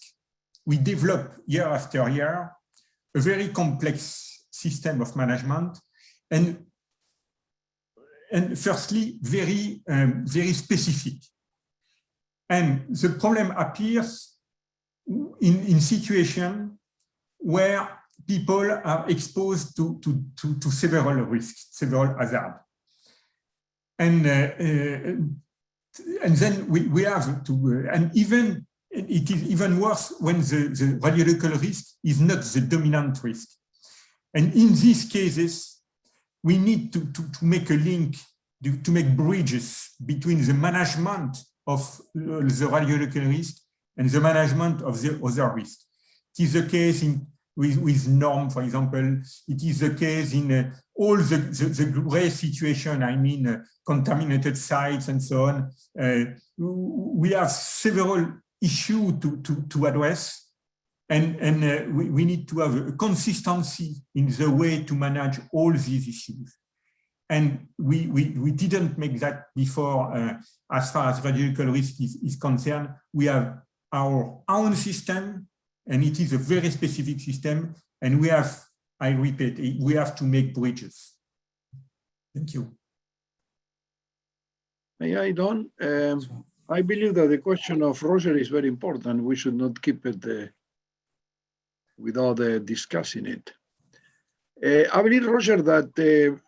we develop year after year a very complex system of management, and firstly, very specific. And the problem appears in situations where people are exposed to several risks, several hazards. And then we have to, and even it is even worse when the radiological risk is not the dominant risk. And in these cases, we need to make a link, to make bridges between the management of the radiological risk and the management of the other risk. It is the case with NORM, for example. It is the case in all the gray situation, I mean, contaminated sites and so on. We have several issues to address, and we need to have a consistency in the way to manage all these issues. And we didn't make that before. As far as radiological risk is concerned, we have our own system, and it is a very specific system. And we have, I repeat, we have to make bridges. Thank you. May I, Don? I believe that the question of Roger is very important. We should not keep it without discussing it. I believe, Roger, that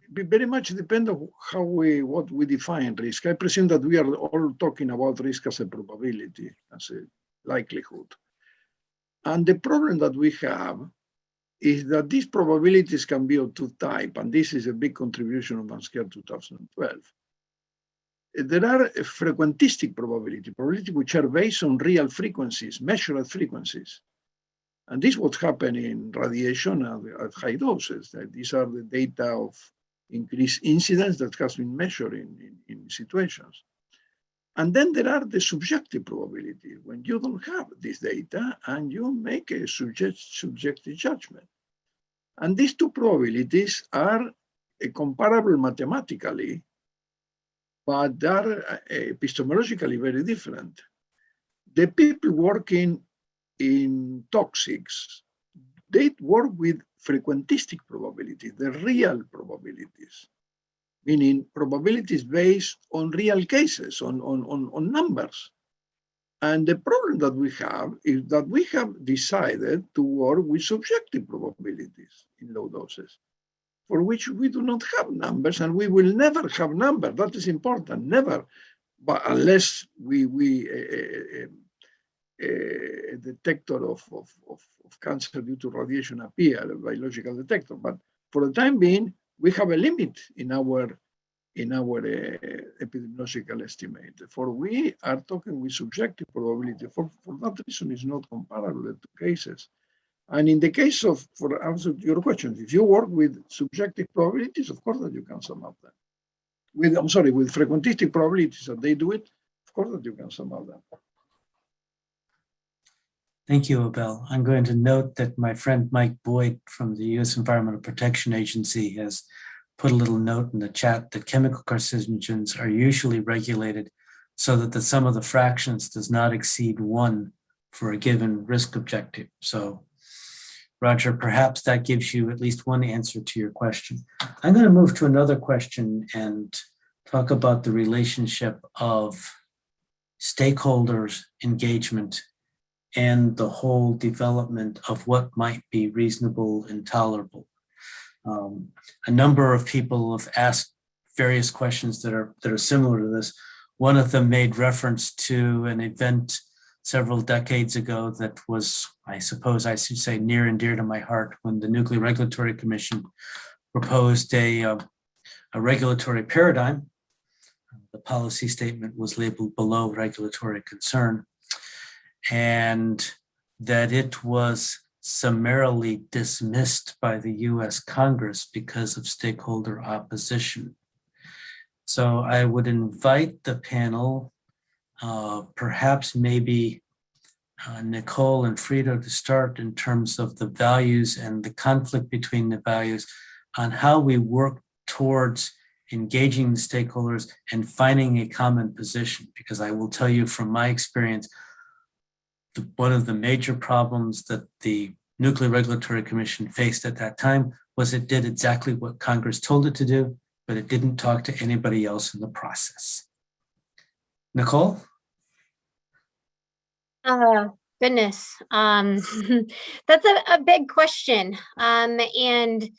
very much depends on what we define risk. I presume that we are all talking about risk as a probability, as a likelihood. And the problem that we have is that these probabilities can be of two types, and this is a big contribution of Bansker 2012. There are a frequentistic probability which are based on real frequencies, measured frequencies. And this is what's happening in radiation at high doses. These are the data of increased incidence that has been measured in situations. And then there are the subjective probability, when you don't have this data and you make a subjective judgment. And these two probabilities are comparable mathematically, but they are epistemologically very different. The people working in toxics, they work with frequentistic probabilities, the real probabilities, meaning probabilities based on real cases, on numbers. And the problem that we have is that we have decided to work with subjective probabilities in low doses, for which we do not have numbers, and we will never have numbers. That is important, never, but unless a detector of cancer due to radiation appear, a biological detector. But for the time being, we have a limit in our epidemiological estimate. For we are talking with subjective probability. For that reason, it's not comparable to cases. And in the case of, for answer to your question, if you work with subjective probabilities, of course that you can sum up them. With frequentistic probabilities that they do it, of course that you can sum up them. Thank you, Abel. I'm going to note that my friend Mike Boyd from the U.S. Environmental Protection Agency has put a little note in the chat that chemical carcinogens are usually regulated so that the sum of the fractions does not exceed 1 for a given risk objective. So, Roger, perhaps that gives you at least one answer to your question. I'm going to move to another question and talk about the relationship of stakeholders' engagement and the whole development of what might be reasonable and tolerable. A number of people have asked various questions that are similar to this. One of them made reference to an event several decades ago that was, I suppose I should say, near and dear to my heart, when the Nuclear Regulatory Commission proposed a regulatory paradigm. The policy statement was labeled below regulatory concern, and that it was summarily dismissed by the US Congress because of stakeholder opposition. So I would invite the panel, perhaps maybe Nicole and Frida, to start in terms of the values and the conflict between the values on how we work towards engaging the stakeholders and finding a common position. Because I will tell you from my experience, one of the major problems that the Nuclear Regulatory Commission faced at that time was it did exactly what Congress told it to do, but it didn't talk to anybody else in the process. Nicole? Oh, goodness. That's a big question. And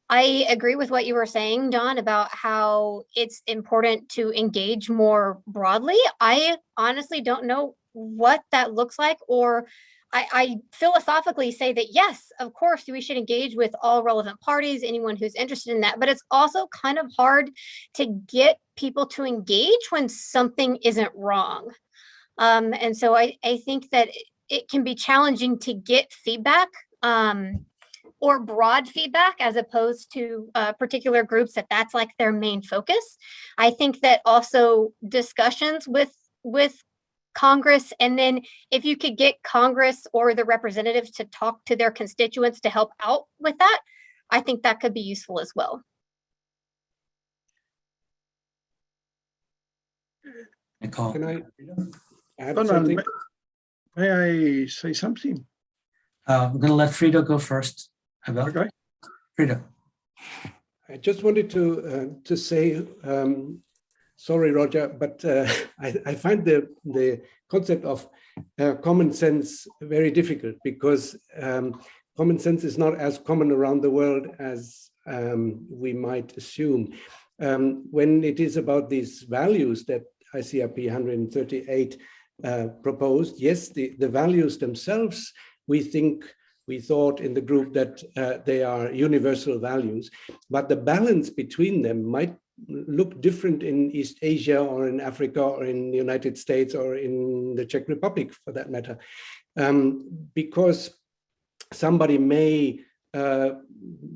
I agree with what you were saying, Don, about how it's important to engage more broadly. I honestly don't know what that looks like, or I philosophically say that, yes, of course, we should engage with all relevant parties, anyone who's interested in that, but it's also kind of hard to get people to engage when something isn't wrong. And so I think that it can be challenging to get feedback or broad feedback as opposed to particular groups that's like their main focus. I think that also discussions with Congress, and then if you could get Congress or the representatives to talk to their constituents to help out with that, I think that could be useful as well. Nicole? Can I add Donald, something? may I say something? I'm going to let Frida go first. Okay. Frida. I just wanted to say sorry, Roger, but I find the concept of common sense very difficult, because common sense is not as common around the world as we might assume. When it is about these values that ICRP 138 proposed, yes, the values themselves, we thought in the group that they are universal values, but the balance between them might look different in East Asia or in Africa or in the United States or in the Czech Republic, for that matter, because somebody may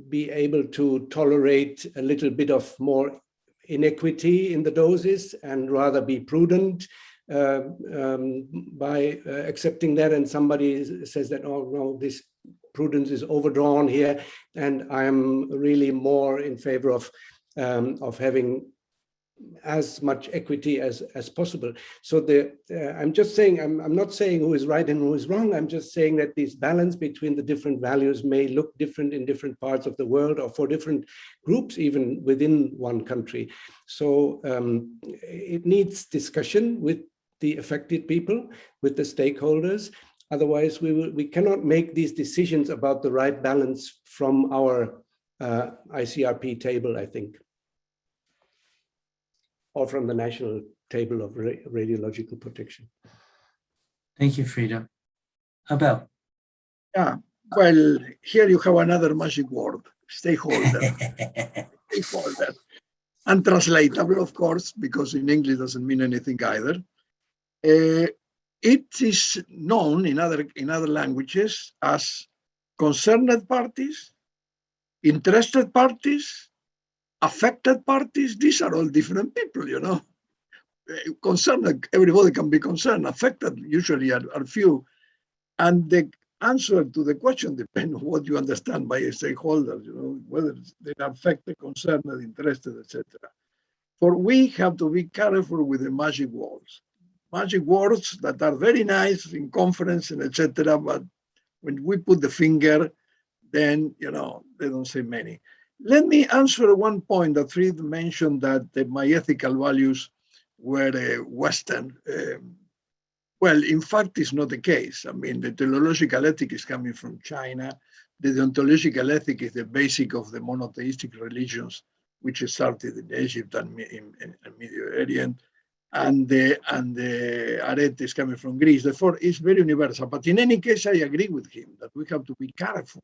be able to tolerate a little bit of more inequity in the doses and rather be prudent by accepting that, and somebody says that, oh no, this prudence is overdrawn here, and I'm really more in favor of having as much equity as possible. So I'm just saying, I'm not saying who is right and who is wrong. I'm just saying that this balance between the different values may look different in different parts of the world, or for different groups, even within one country. So it needs discussion with the affected people, with the stakeholders. Otherwise, we cannot make these decisions about the right balance from our ICRP table, I think, or from the national table of radiological protection. Thank you, Frida. Abel. Yeah, well, here you have another magic word, stakeholder. Stakeholder. Untranslatable, of course, because in English doesn't mean anything either. It is known in other languages as concerned parties, interested parties, affected parties. These are all different people, you know. Concerned, everybody can be concerned. Affected usually are few. And the answer to the question depends on what you understand by a stakeholder, you know, whether they're affected, concerned, interested, etc. For we have to be careful with the magic words. Magic words that are very nice in conference and etc. But when we put the finger, then, you know, they don't say many. Let me answer one point that Fried mentioned, that my ethical values were Western. Well, in fact, it's not the case. I mean, the teleological ethic is coming from China. The deontological ethic is the basic of the monotheistic religions, which started in Egypt and in Middle Orient. And the arete is coming from Greece. Therefore, it's very universal. But in any case, I agree with him that we have to be careful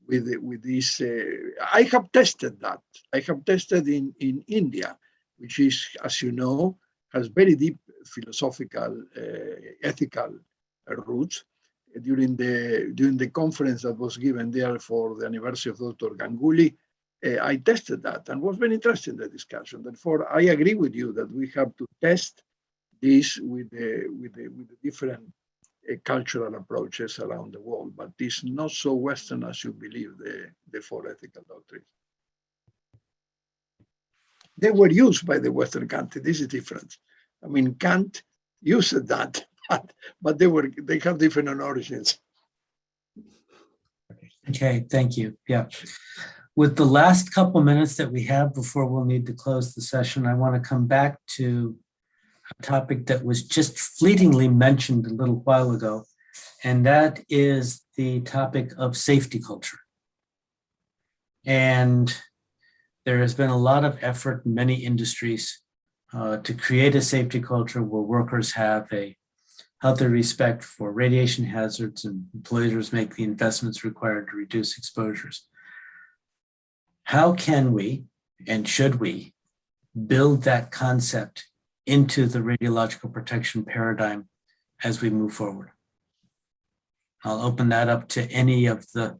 with this. I have tested that. I have tested in India, which is, as you know, has very deep philosophical, ethical roots. During the conference that was given there for the anniversary of Dr. Ganguly, I tested that and was very interested in the discussion. Therefore, I agree with you that we have to test this with the different cultural approaches around the world, but it's not so Western as you believe the four ethical doctrines. They were used by the Western country. This is different. I mean, Kant used that, but they have different origins. Okay, thank you. Yeah. With the last couple minutes that we have before we'll need to close the session, I want to come back to a topic that was just fleetingly mentioned a little while ago, and that is the topic of safety culture. And there has been a lot of effort in many industries to create a safety culture where workers have a healthy respect for radiation hazards and employers make the investments required to reduce exposures. How can we, and should we, build that concept into the radiological protection paradigm as we move forward? I'll open that up to any of the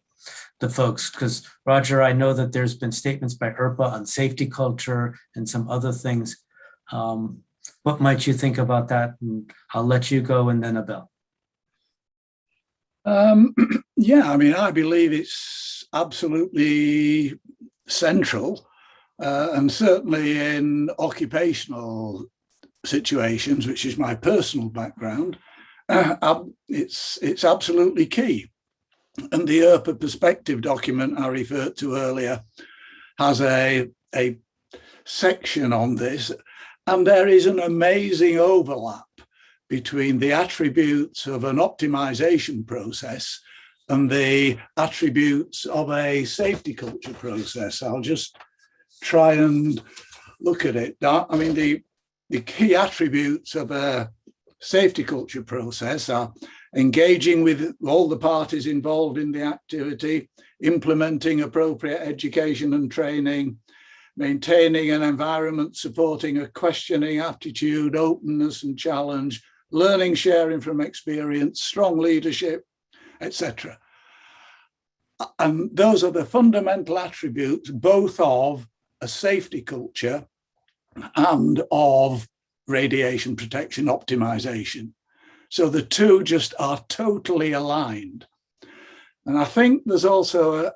folks, because Roger, I know that there's been statements by IRPA on safety culture and some other things. What might you think about that? And I'll let you go, and then Abel. Yeah, I mean, I believe it's absolutely central, and certainly in occupational situations, which is my personal background, it's absolutely key. And the IRPA perspective document I referred to earlier has a section on this. And there is an amazing overlap between the attributes of an optimization process and the attributes of a safety culture process. I'll just try and look at it. I mean, the key attributes of a safety culture process are engaging with all the parties involved in the activity, implementing appropriate education and training, maintaining an environment supporting a questioning attitude, openness and challenge, learning, sharing from experience, strong leadership, etc. And those are the fundamental attributes both of a safety culture and of radiation protection optimization. So the two just are totally aligned. And I think there's also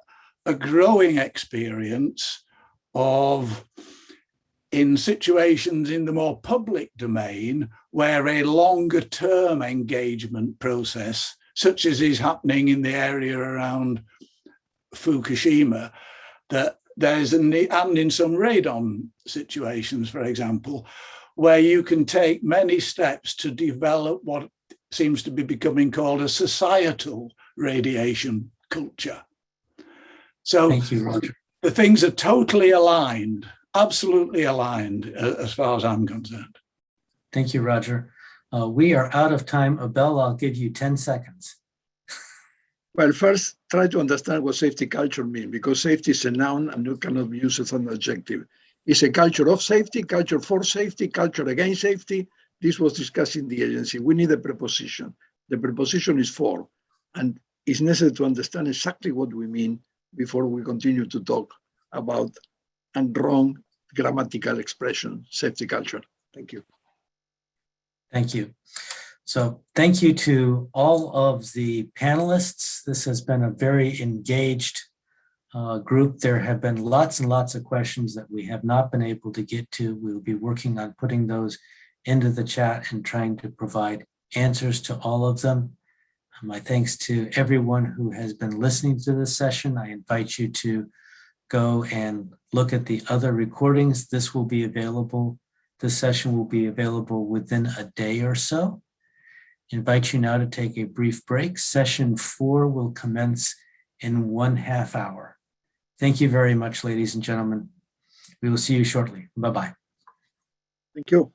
a growing experience of, in situations in the more public domain, where a longer term engagement process, such as is happening in the area around Fukushima, that there's a need, and in some radon situations, for example, where you can take many steps to develop what seems to be becoming called a societal radiation culture. So Thank you, Roger. the things are totally aligned, absolutely aligned, as far as I'm concerned. Thank you, Roger. We are out of time. Abel, I'll give you 10 seconds. Well, first, try to understand what safety culture means, because safety is a noun and you cannot use it as an adjective. It's a culture of safety, culture for safety, culture against safety. This was discussed in the agency. We need a preposition. The preposition is for, and it's necessary to understand exactly what we mean before we continue to talk about a wrong grammatical expression, safety culture. Thank you. Thank you. So thank you to all of the panelists. This has been a very engaged group. There have been lots and lots of questions that we have not been able to get to. We will be working on putting those into the chat and trying to provide answers to all of them. My thanks to everyone who has been listening to this session. I invite you to go and look at the other recordings. This will be available. This session will be available within a day or so. I invite you now to take a brief break. Session 4 will commence in 1/2 hour. Thank you very much, ladies and gentlemen. We will see you shortly. Bye-bye. Thank you.